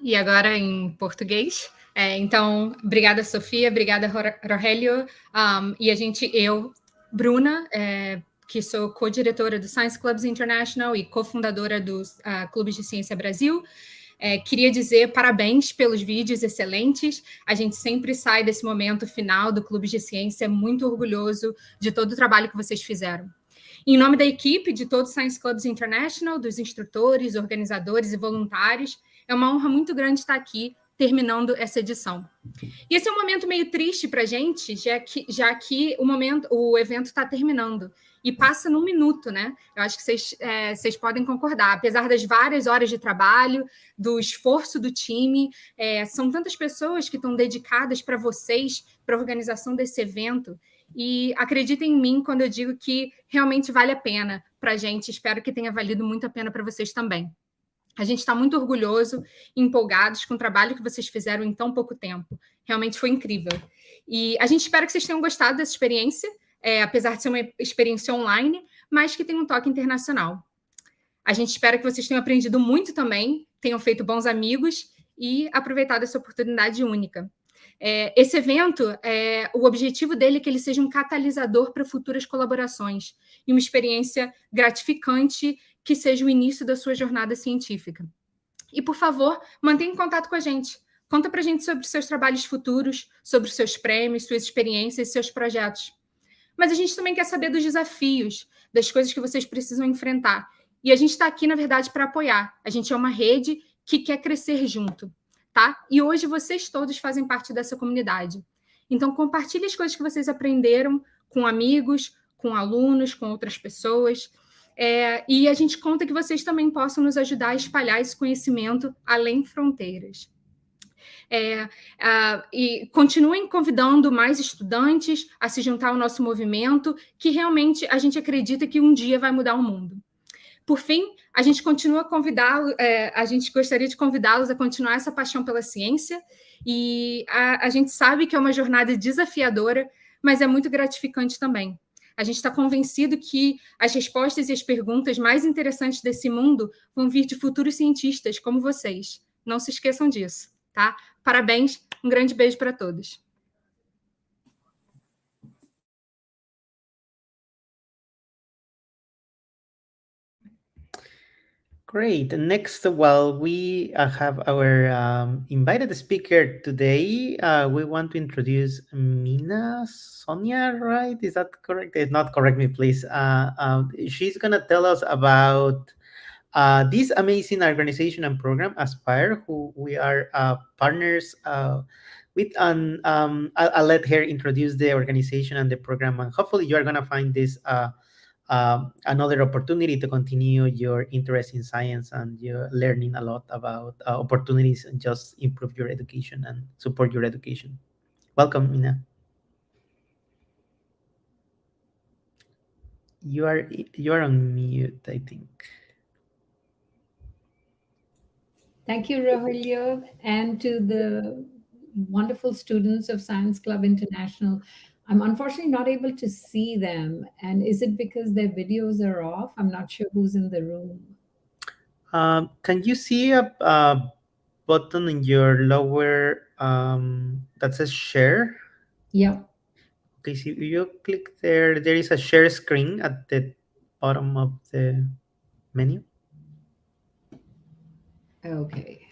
E agora em português. Então, obrigada, Sofia, obrigada, Rogelio. Eu, Bruna, que sou co-diretora do Science Clubs International e cofundadora dos Clubes de Ciência Brasil, queria dizer parabéns pelos vídeos excelentes. A gente sempre sai desse momento final do Clube de Ciência muito orgulhoso de todo o trabalho que vocês fizeram. Em nome da equipe de todo o Science Clubs International, dos instrutores, organizadores e voluntários, é uma honra muito grande estar aqui terminando essa edição. E esse é um momento meio triste para a gente, já que o evento está terminando. E passa num minuto, né? Eu acho que vocês podem concordar. Apesar das várias horas de trabalho, do esforço do time, são tantas pessoas que estão dedicadas para vocês, para a organização desse evento. E acreditem em mim quando eu digo que realmente vale a pena para a gente. Espero que tenha valido muito a pena para vocês também. A gente está muito orgulhoso e empolgados com o trabalho que vocês fizeram em tão pouco tempo. Realmente foi incrível. E a gente espera que vocês tenham gostado dessa experiência, apesar de ser uma experiência online, mas que tem um toque internacional. A gente espera que vocês tenham aprendido muito também, tenham feito bons amigos e aproveitado essa oportunidade única. Esse evento, o objetivo dele é que ele seja um catalisador para futuras colaborações e uma experiência gratificante que seja o início da sua jornada científica. E, por favor, mantenha contato com a gente. Conta para a gente sobre seus trabalhos futuros, sobre seus prêmios, suas experiências e seus projetos. Mas a gente também quer saber dos desafios, das coisas que vocês precisam enfrentar. E a gente está aqui, na verdade, para apoiar. A gente é uma rede que quer crescer junto, tá? E hoje vocês todos fazem parte dessa comunidade. Então, compartilhe as coisas que vocês aprenderam com amigos, com alunos, com outras pessoas. E a gente conta que vocês também possam nos ajudar a espalhar esse conhecimento além fronteiras. E continuem convidando mais estudantes a se juntar ao nosso movimento, que realmente a gente acredita que um dia vai mudar o mundo. Por fim, a gente gostaria de convidá-los a continuar essa paixão pela ciência E a gente sabe que é uma jornada desafiadora, mas é muito gratificante também. A gente está convencido que as respostas e as perguntas mais interessantes desse mundo vão vir de futuros cientistas como vocês. Não se esqueçam disso, tá? Parabéns, um grande beijo para todos. Great. Next, well, we have our invited speaker today. We want to introduce Mina Sonia, right? Is that correct? If not, correct me, please. She's going to tell us about this amazing organization and program, Aspire, who we are partners with. And I'll let her introduce the organization and the program. And hopefully you are going to find this another opportunity to continue your interest in science, and you're learning a lot about opportunities and just improve your education and support your education. Welcome, Mina. You are on mute, I think. Thank you, Rogelio, and to the wonderful students of Science Club International. I'm unfortunately not able to see them. And is it because their videos are off? I'm not sure who's in the room. Can you see a button in your lower that says share? Yeah. Okay, so if you click there, there is a share screen at the bottom of the menu. Okay.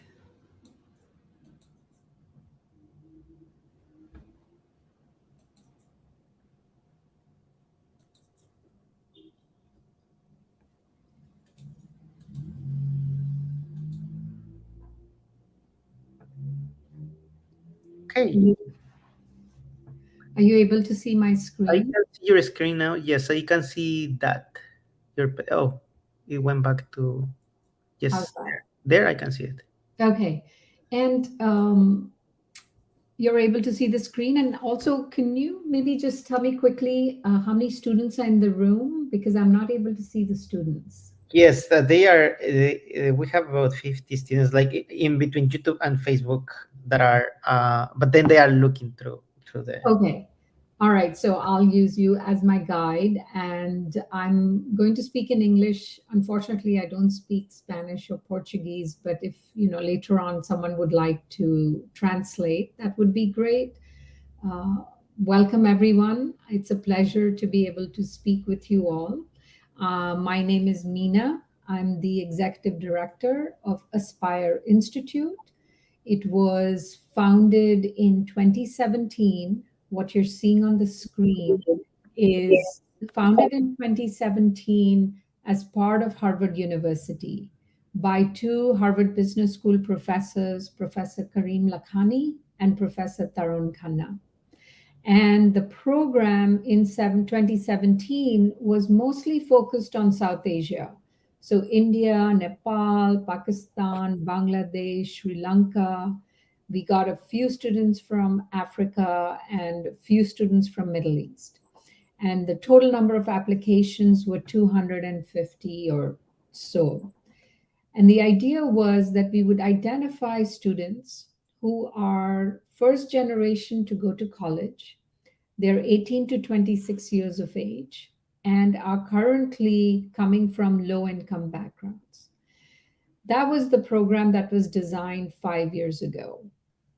Okay. Are you able to see my screen? I can see your screen now. Yes, I can see that. Oh, it went back to, yes, there I can see it. Okay. And you're able to see the screen. And also, can you maybe just tell me quickly how many students are in the room? Because I'm not able to see the students. Yes, they are. We have about 50 students, like in between YouTube and Facebook, that are. But then they are looking through the. Okay. All right. So I'll use you as my guide, and I'm going to speak in English. Unfortunately, I don't speak Spanish or Portuguese, but if later on someone would like to translate, that would be great. Welcome, everyone. It's a pleasure to be able to speak with you all. My name is Mina. I'm the executive director of Aspire Institute. It was founded in 2017. What you're seeing on the screen is founded in 2017 as part of Harvard University by two Harvard Business School professors, Professor Karim Lakhani and Professor Tarun Khanna. And the program in 2017 was mostly focused on South Asia. So India, Nepal, Pakistan, Bangladesh, Sri Lanka. We got a few students from Africa and a few students from Middle East. And the total number of applications were 250 or so. And the idea was that we would identify students who are first generation to go to college. They're 18 to 26 years of age and are currently coming from low-income backgrounds. That was the program that was designed 5 years ago.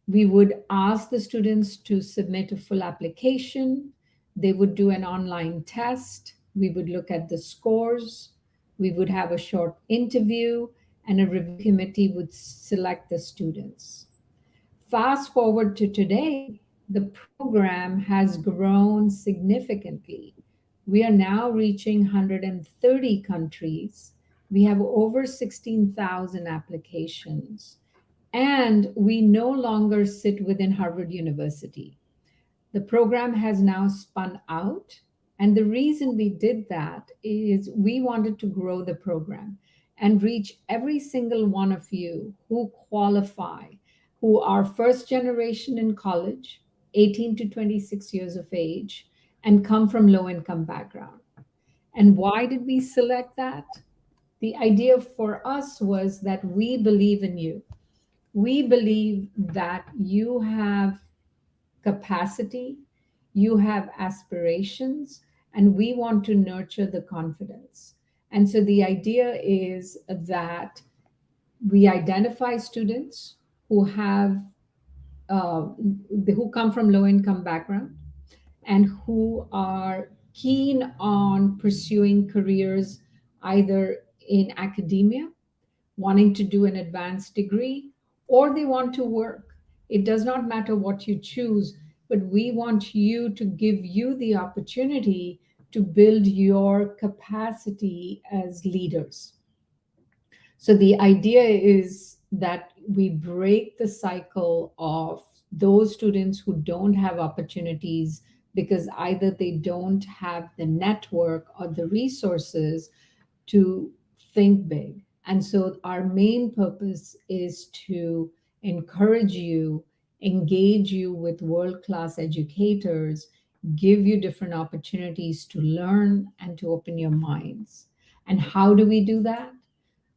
We would ask the students to submit a full application. They would do an online test. We would look at the scores. We would have a short interview, and a review committee would select the students. Fast forward to today, the program has grown significantly. We are now reaching 130 countries. We have over 16,000 applications. And we no longer sit within Harvard University. The program has now spun out. And the reason we did that is we wanted to grow the program and reach every single one of you who qualify, who are first generation in college, 18 to 26 years of age, and come from low-income background. And why did we select that? The idea for us was that we believe in you. we believe that you have capacity, you have aspirations, and we want to nurture the confidence. And so the idea is that we identify students who have who come from low income background and who are keen on pursuing careers either in academia, wanting to do an advanced degree, or they want to work. It does not matter what you choose, but we want you to give you the opportunity to build your capacity as leaders. So the idea is that we break the cycle of those students who don't have opportunities because either they don't have the network or the resources to think big. And so our main purpose is to encourage you, engage you with world-class educators, give you different opportunities to learn and to open your minds. And how do we do that?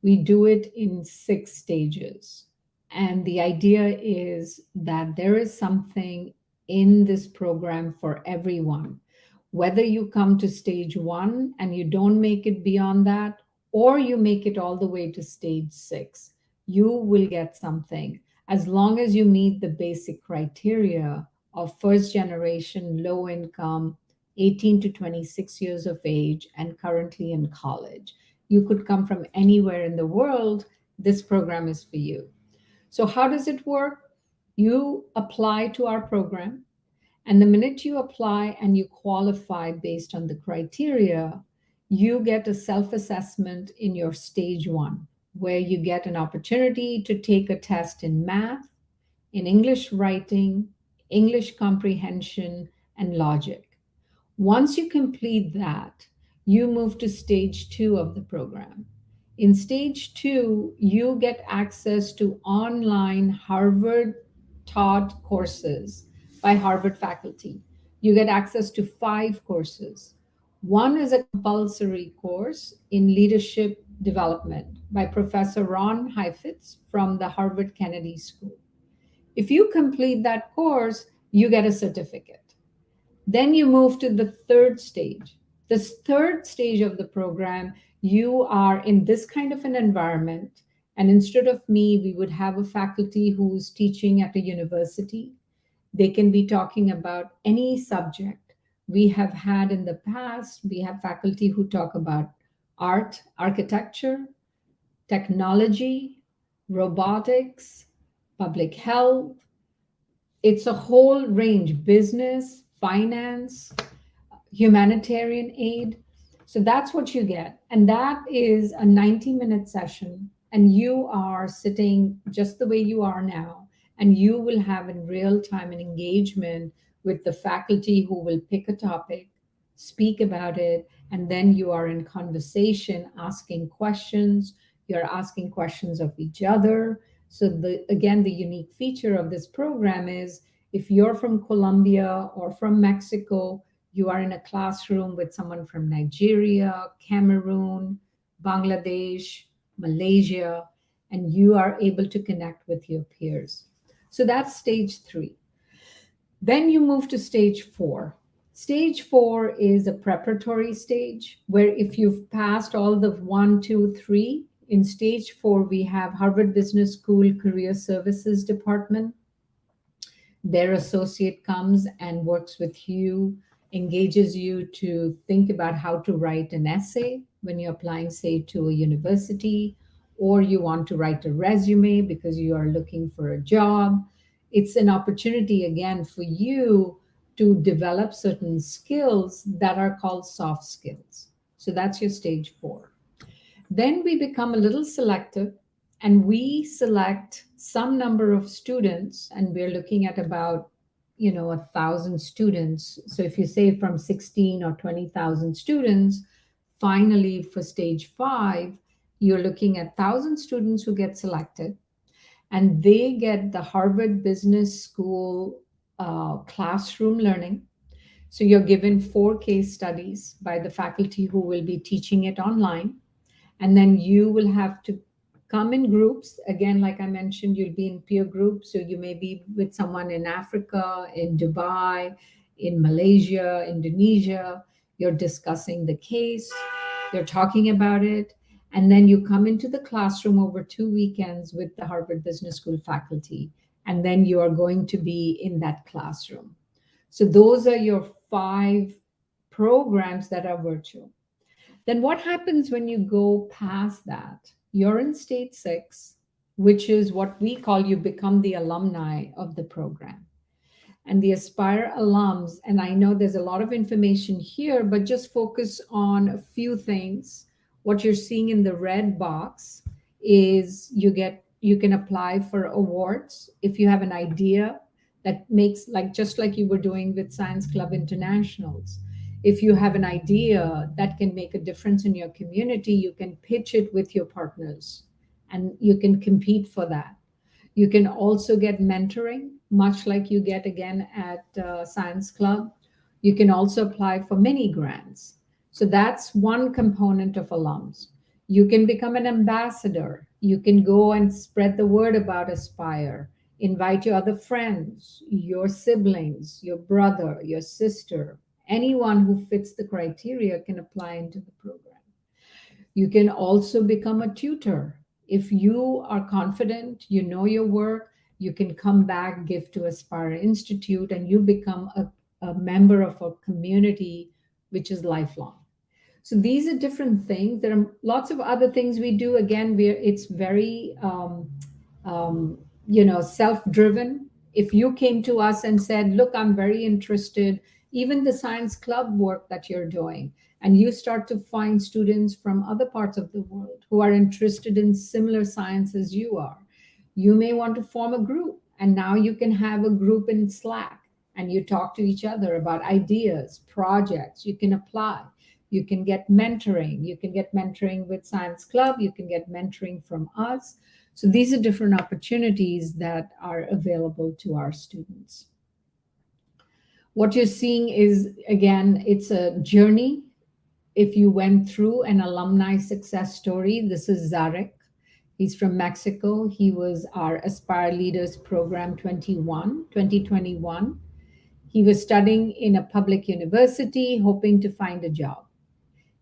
We do it in 6 stages. And the idea is that there is something in this program for everyone. Whether you come to stage 1 and you don't make it beyond that, or you make it all the way to stage 6, you will get something as long as you meet the basic criteria of first generation, low income, 18 to 26 years of age, and currently in college. You could come from anywhere in the world. This program is for you. So how does it work? You apply to our program, and the minute you apply and you qualify based on the criteria, you get a self-assessment in your stage 1, where you get an opportunity to take a test in math, in English writing, English comprehension, and logic. Once you complete that, you move to stage 2 of the program. In stage 2, you get access to online Harvard taught courses by Harvard faculty. You get access to 5 courses. One is a compulsory course in leadership development by Professor Ron Heifetz from the Harvard Kennedy School. If you complete that course, you get a certificate. Then you move to the 3rd stage. This 3rd stage of the program, you are in this kind of an environment. And instead of me, we would have a faculty who's teaching at a university. They can be talking about any subject. We have had in the past, we have faculty who talk about art, architecture, technology, robotics, public health. It's a whole range, business, finance, humanitarian aid. So that's what you get. And that is a 90-minute session. And you are sitting just the way you are now. And you will have in real time an engagement with the faculty who will pick a topic, speak about it, and then you are in conversation, asking questions. You're asking questions of each other. So again, the unique feature of this program is if you're from Colombia or from Mexico, you are in a classroom with someone from Nigeria, Cameroon, Bangladesh, Malaysia, and you are able to connect with your peers. So that's stage 3. Then you move to stage 4. Stage 4 is a preparatory stage where if you've passed all the 1, 2, 3, in stage 4, we have Harvard Business School Career Services Department. Their associate comes and works with you, engages you to think about how to write an essay when you're applying, say, to a university, or you want to write a resume because you are looking for a job. It's an opportunity, again, for you to develop certain skills that are called soft skills. So that's your stage 4. Then we become a little selective and we select some number of students, and we're looking at about 1,000 students. So if you say from 16 or 20,000 students, finally for stage 5, you're looking at 1,000 students who get selected, and they get the Harvard Business School classroom learning. So you're given 4 case studies by the faculty who will be teaching it online. And then you will have to come in groups. Again, like I mentioned, you'll be in peer groups. So you may be with someone in Africa, in Dubai, in Malaysia, Indonesia. You're discussing the case, you're talking about it. And then you come into the classroom over 2 weekends with the Harvard Business School faculty. And then you are going to be in that classroom. So those are your 5 programs that are virtual. Then what happens when you go past that? You're in stage 6, which is what we call you become the alumni of the program. And the Aspire alums, and I know there's a lot of information here, but just focus on a few things. What you're seeing in the red box is you can apply for awards if you have an idea that makes, like just like you were doing with Science Club Internationals. If you have an idea that can make a difference in your community, you can pitch it with your partners and you can compete for that. You can also get mentoring, much like you get again at Science Club. You can also apply for mini grants. So that's one component of alums. You can become an ambassador. You can go and spread the word about Aspire, invite your other friends, your siblings, your brother, your sister. Anyone who fits the criteria can apply into the program. You can also become a tutor. If you are confident, you know your work, you can come back, give to Aspire Institute, and you become a member of a community which is lifelong. So these are different things. There are lots of other things we do. Again, it's very self-driven. If you came to us and said, look, I'm very interested, even the science club work that you're doing, and you start to find students from other parts of the world who are interested in similar science as you are, you may want to form a group. And now you can have a group in Slack and you talk to each other about ideas, projects. You can apply. You can get mentoring. You can get mentoring with Science Club. You can get mentoring from us. So these are different opportunities that are available to our students. What you're seeing is, again, it's a journey. If you went through an alumni success story, this is Zarek. He's from Mexico. He was our Aspire Leaders Program 2021. He was studying in a public university, hoping to find a job.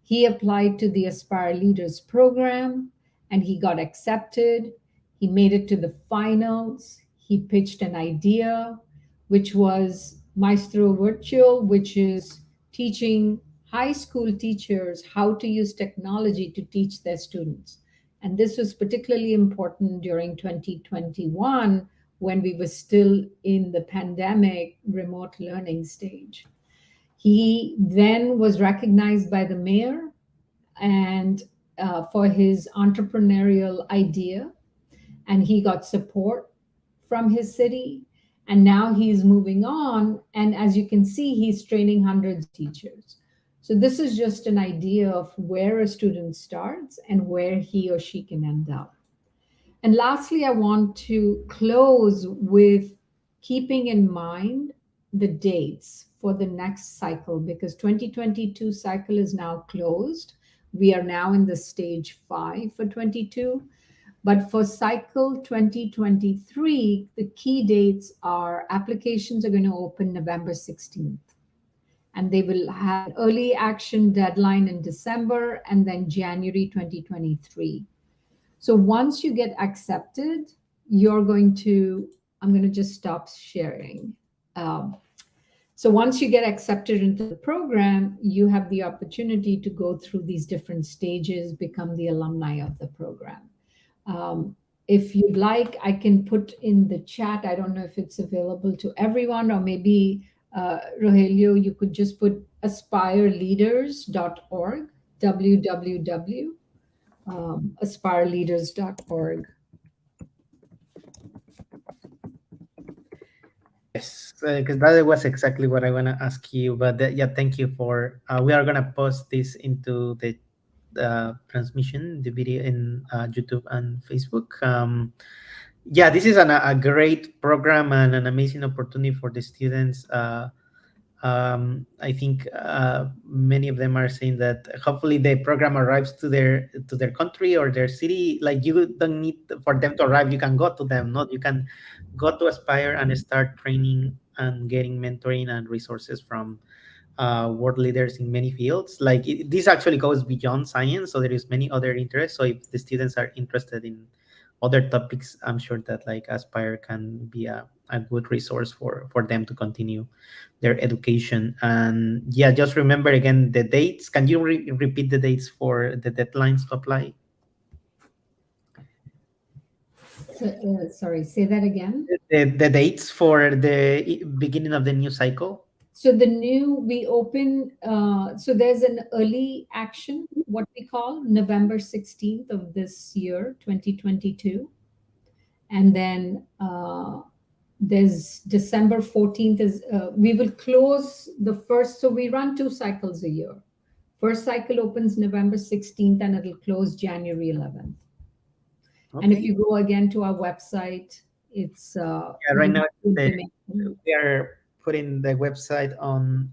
He applied to the Aspire Leaders Program and he got accepted. He made it to the finals. He pitched an idea, which was Maestro Virtual, which is teaching high school teachers how to use technology to teach their students. And this was particularly important during 2021 when we were still in the pandemic remote learning stage. He then was recognized by the mayor and for his entrepreneurial idea, and he got support from his city. And now he's moving on. And as you can see, he's training hundreds of teachers. So this is just an idea of where a student starts and where he or she can end up. And lastly, I want to close with keeping in mind the dates for the next cycle, because 2022 cycle is now closed. We are now in the stage 5 for 22. But for cycle 2023, the key dates are applications are going to open November 16th. And they will have early action deadline in December and then January 2023. So once you get accepted, I'm going to just stop sharing. So once you get accepted into the program, you have the opportunity to go through these different stages, become the alumni of the program. If you'd like, I can put in the chat. I don't know if it's available to everyone, or maybe Rogelio, you could just put aspireleaders.org, www.aspireleaders.org. Yes, because that was exactly what I want to ask you. But yeah, thank you for. We are gonna post this into the transmission, the video in YouTube and Facebook. Yeah, this is a great program and an amazing opportunity for the students. I think many of them are saying that hopefully the program arrives to their country or their city. Like, you don't need for them to arrive; you can go to them. Not you can go to Aspire and start training and getting mentoring and resources from world leaders in many fields. Like, this actually goes beyond science, so there is many other interests. So if the students are interested in other topics, I'm sure that like Aspire can be a good resource for them to continue their education. And yeah, just remember again the dates. Can you repeat the dates for the deadlines to apply? So, sorry, say that again. The dates for the beginning of the new cycle. So we open, so there's an early action, what we call November 16th of this year, 2022. And then there's December 14th is, we will close the first, so we run 2 cycles a year. First cycle opens November 16th and it'll close January 11th. Okay. And if you go again to our website, it's yeah, right now we are putting the website on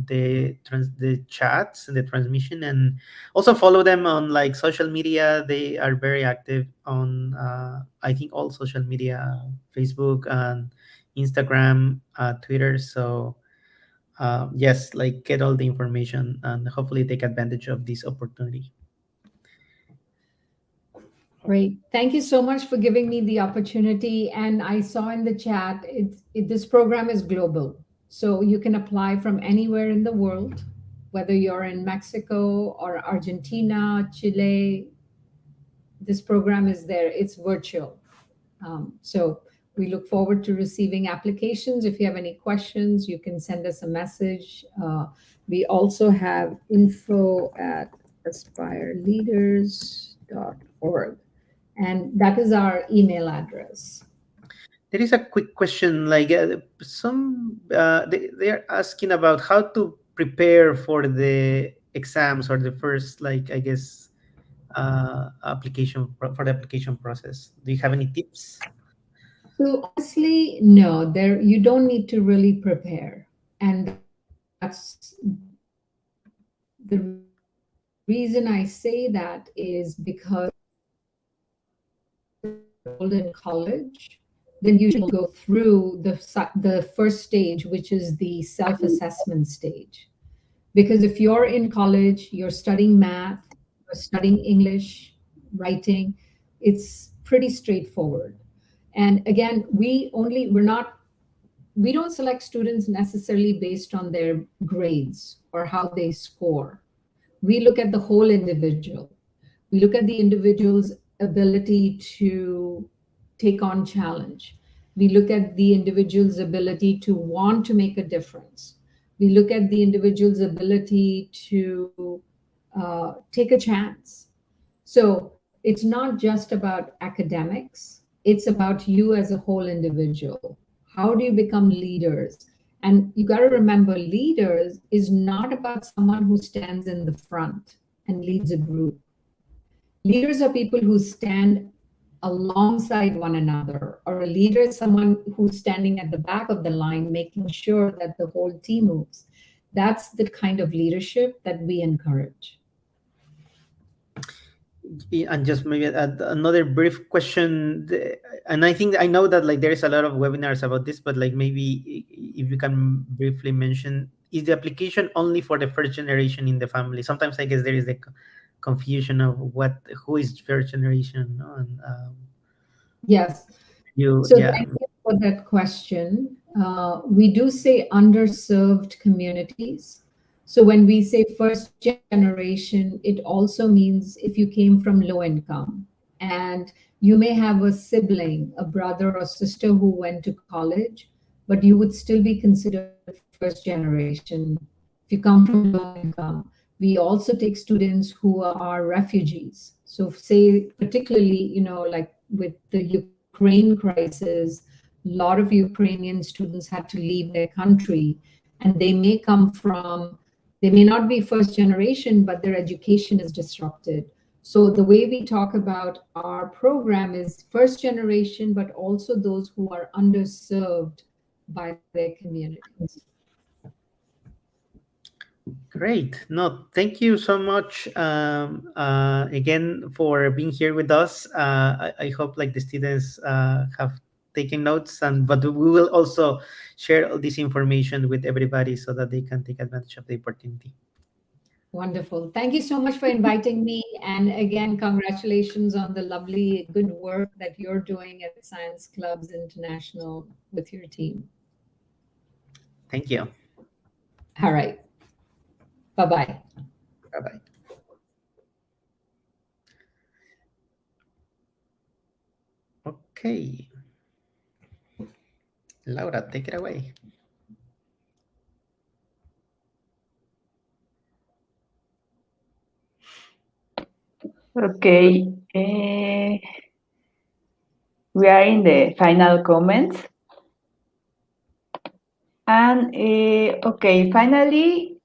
the chats and the transmission, and also follow them on like social media. They are very active on I think all social media, Facebook and Instagram, Twitter. So yes, like get all the information and hopefully take advantage of this opportunity. Great. Thank you so much for giving me the opportunity. And I saw in the chat, this program is global. So you can apply from anywhere in the world, whether you're in Mexico or Argentina, Chile. This program is there. It's virtual. So we look forward to receiving applications. If you have any questions, you can send us a message. We also have info@aspireleaders.org. And that is our email address. There is a quick question, like they are asking about how to prepare for the exams or the first, like, I guess, application for the application process. Do you have any tips? So honestly, no, you don't need to really prepare. And that's the reason I say that is because in college, then you should go through the first stage, which is the self-assessment stage. Because if you're in college, you're studying math, you're studying English, writing, it's pretty straightforward. And again, we don't select students necessarily based on their grades or how they score. We look at the whole individual. We look at the individual's ability to take on challenge. We look at the individual's ability to want to make a difference. We look at the individual's ability to take a chance. So it's not just about academics. It's about you as a whole individual. How do you become leaders? And you got to remember, leaders is not about someone who stands in the front and leads a group. Leaders are people who stand alongside one another, or a leader is someone who's standing at the back of the line, making sure that the whole team moves. That's the kind of leadership that we encourage. And just maybe another brief question, and I know that like there is a lot of webinars about this, but like maybe if you can briefly mention, is the application only for the first generation in the family? Sometimes I guess there is the confusion of who is first generation, no? And yes, thank you for that question. We do say underserved communities. So when we say first generation, it also means if you came from low income and you may have a sibling, a brother or sister who went to college, but you would still be considered first generation if you come from low income. We also take students who are refugees. So say particularly, like with the Ukraine crisis, a lot of Ukrainian students had to leave their country, and they may not be first generation, but their education is disrupted. So the way we talk about our program is first generation, but also those who are underserved by their communities. Great. No, thank you so much again for being here with us. I hope like the students have taken notes, and but we will also share all this information with everybody so that they can take advantage of the opportunity. Wonderful. Thank you so much for inviting me. And again, congratulations on the lovely, good work that you're doing at Science Clubs International with your team. Thank you. All right. Bye-bye. Bye-bye. Okay. Laura, take it away. Okay. We are in the final comments. And okay, finally,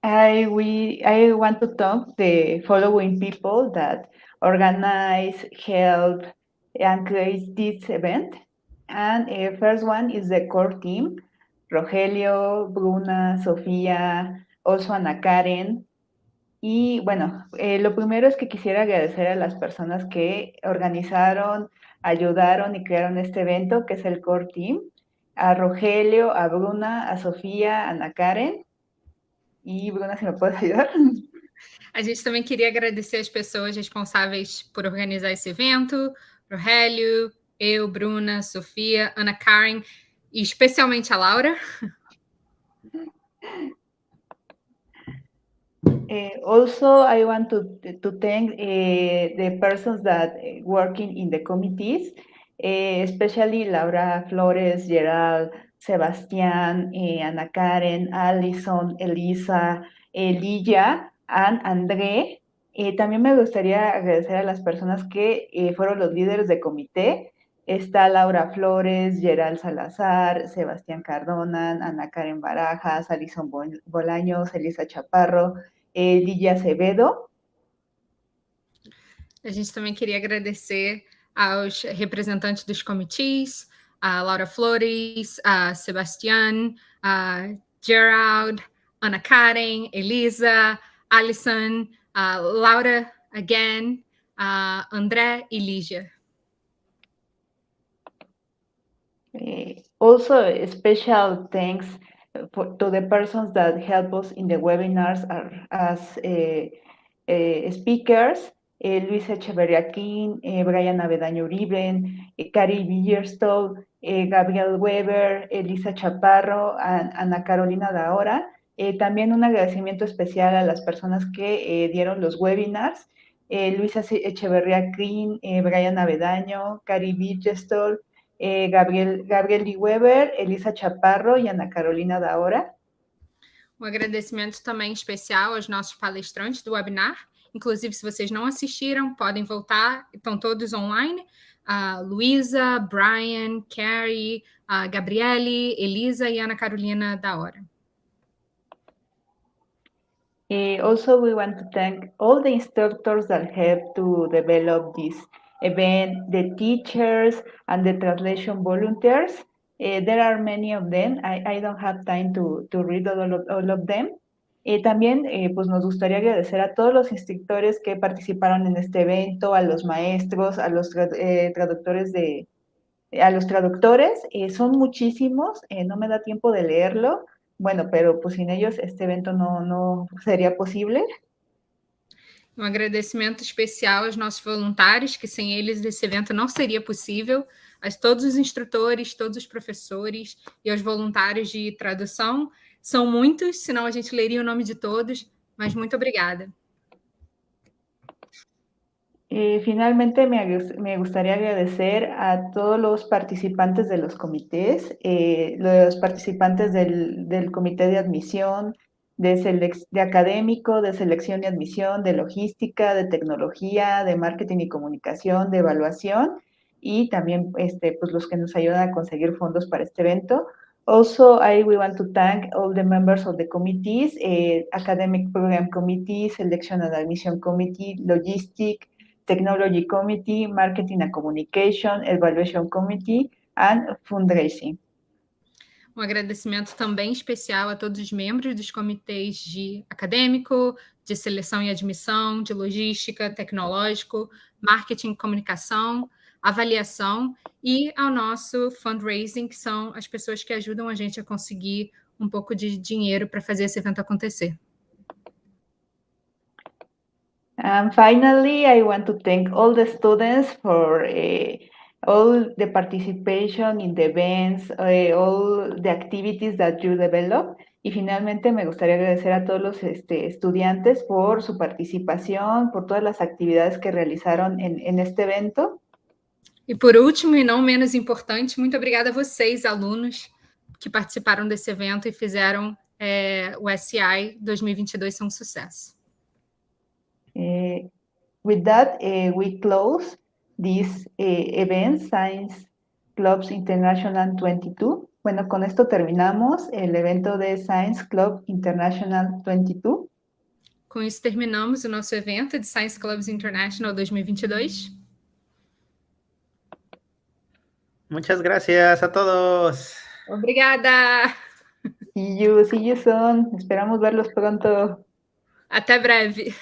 I want to thank the following people that organize, help, and create this event. And first one is the core team, Rogelio, Bruna, Sofía, also Ana Karen. Y bueno, lo primero es que quisiera agradecer a las personas que organizaron, ayudaron y crearon este evento, que es el core team, a Rogelio, a Bruna, a Sofía, a Ana Karen. E, Bruna, se me pode ajudar? A gente também queria agradecer as pessoas responsáveis por organizar esse evento, Rogelio, eu, Bruna, Sofia, Ana Karen, e especialmente a Laura. Also, I want to thank the persons that working in the committees, especially Laura Flores, Gerald, Sebastián, Ana Karen, Alison, Elisa, Ligia, and André. También me gustaría agradecer a las personas que fueron los líderes de comité. Está Laura Flores, Gerald Salazar, Sebastián Cardona, Ana Karen Barajas, Alison Bolaños, Elisa Chaparro, Ligia Acevedo. A gente também queria agradecer aos representantes dos comitês, a Laura Flores, a Sebastián, a Gerald, Ana Karen, Elisa, Alison, a Laura again, a André e Ligia. Also, a special thanks to the persons that help us in the webinars as speakers, Luis Echeverriaquín, Brian Avedaño Uriben, Cari Villerstol, Gabriel Weber, Elisa Chaparro, Ana Carolina Dahora. También un agradecimiento especial a las personas que dieron los webinars, Luis Echeverriaquín, Brian Avedaño, Cari Villerstol, Gabriel D. Weber, Elisa Chaparro e Ana Carolina Dahora. Um agradecimento também especial aos nossos palestrantes do webinar. Inclusive, se vocês não assistiram, podem voltar, estão todos online. Luísa, Brian, Carrie, Gabriele, Elisa e Ana Carolina Dahora. Also, we want to thank all the instructors that helped to develop this event, the teachers and the translation volunteers. There are many of them. I don't have time to read all of them. También pues nos gustaría agradecer a todos los instructores que participaron en este evento, a los maestros, a los traductores son muchísimos, no me da tiempo de leerlo. Bueno, pero pues sin ellos este evento no seria possível. Um agradecimento especial aos nossos voluntários, que sem eles esse evento não seria possível, a todos os instrutores, todos os professores e aos voluntários de tradução. São muitos, senão a gente leria o nome de todos, mas muito obrigada. Finalmente, me gustaría agradecer a todos los participantes de los comités, los participantes del comité de admisión, de académico, de selección y admisión, de logística, de tecnología, de marketing y comunicación, de evaluación, y también pues los que nos ayudan a conseguir fondos para este evento. Also, we want to thank all the members of the committees, Academic Program Committee, Selection and Admission Committee, Logistic, Technology Committee, Marketing and Communication, Evaluation Committee, and Fundraising. Um agradecimento também especial a todos os membros dos comitês de acadêmico, de seleção e admissão, de logística, tecnológico, marketing e comunicação, avaliação e ao nosso fundraising, que são as pessoas que ajudam a gente a conseguir um pouco de dinheiro para fazer esse evento acontecer. And finally, I want to thank all the students for all the participation in the events, all the activities that you develop. Y finalmente me gustaría agradecer a todos los estudiantes por su participación, por todas las actividades que realizaron en este evento. E por último, e não menos importante, muito obrigada a vocês, alunos, que participaram desse evento e fizeram o SCI 2022 ser um sucesso. With that, we close this event, Science Clubs International 22. Bueno, con esto terminamos el evento de Science Club International 22. Com isso, terminamos o nosso evento de Science Clubs International 2022. Muchas gracias a todos. Obrigada! See you soon. Esperamos verlos pronto. Até breve.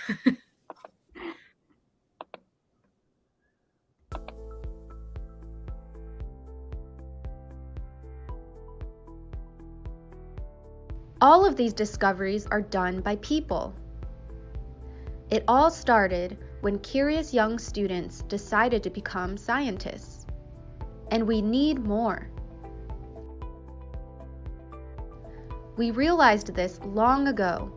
All of these discoveries are done by people. It all started when curious young students decided to become scientists. And we need more. We realized this long ago.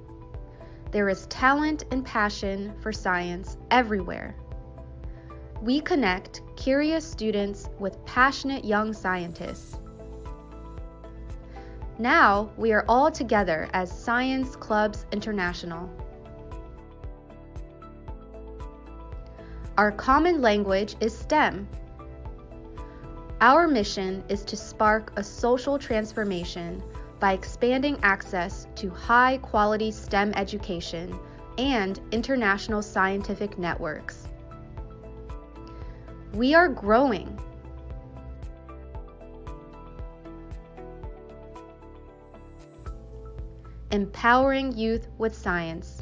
There is talent and passion for science everywhere. We connect curious students with passionate young scientists. Now we are all together as Science Clubs International. Our common language is STEM. Our mission is to spark a social transformation by expanding access to high-quality STEM education and international scientific networks. We are growing. Empowering youth with science.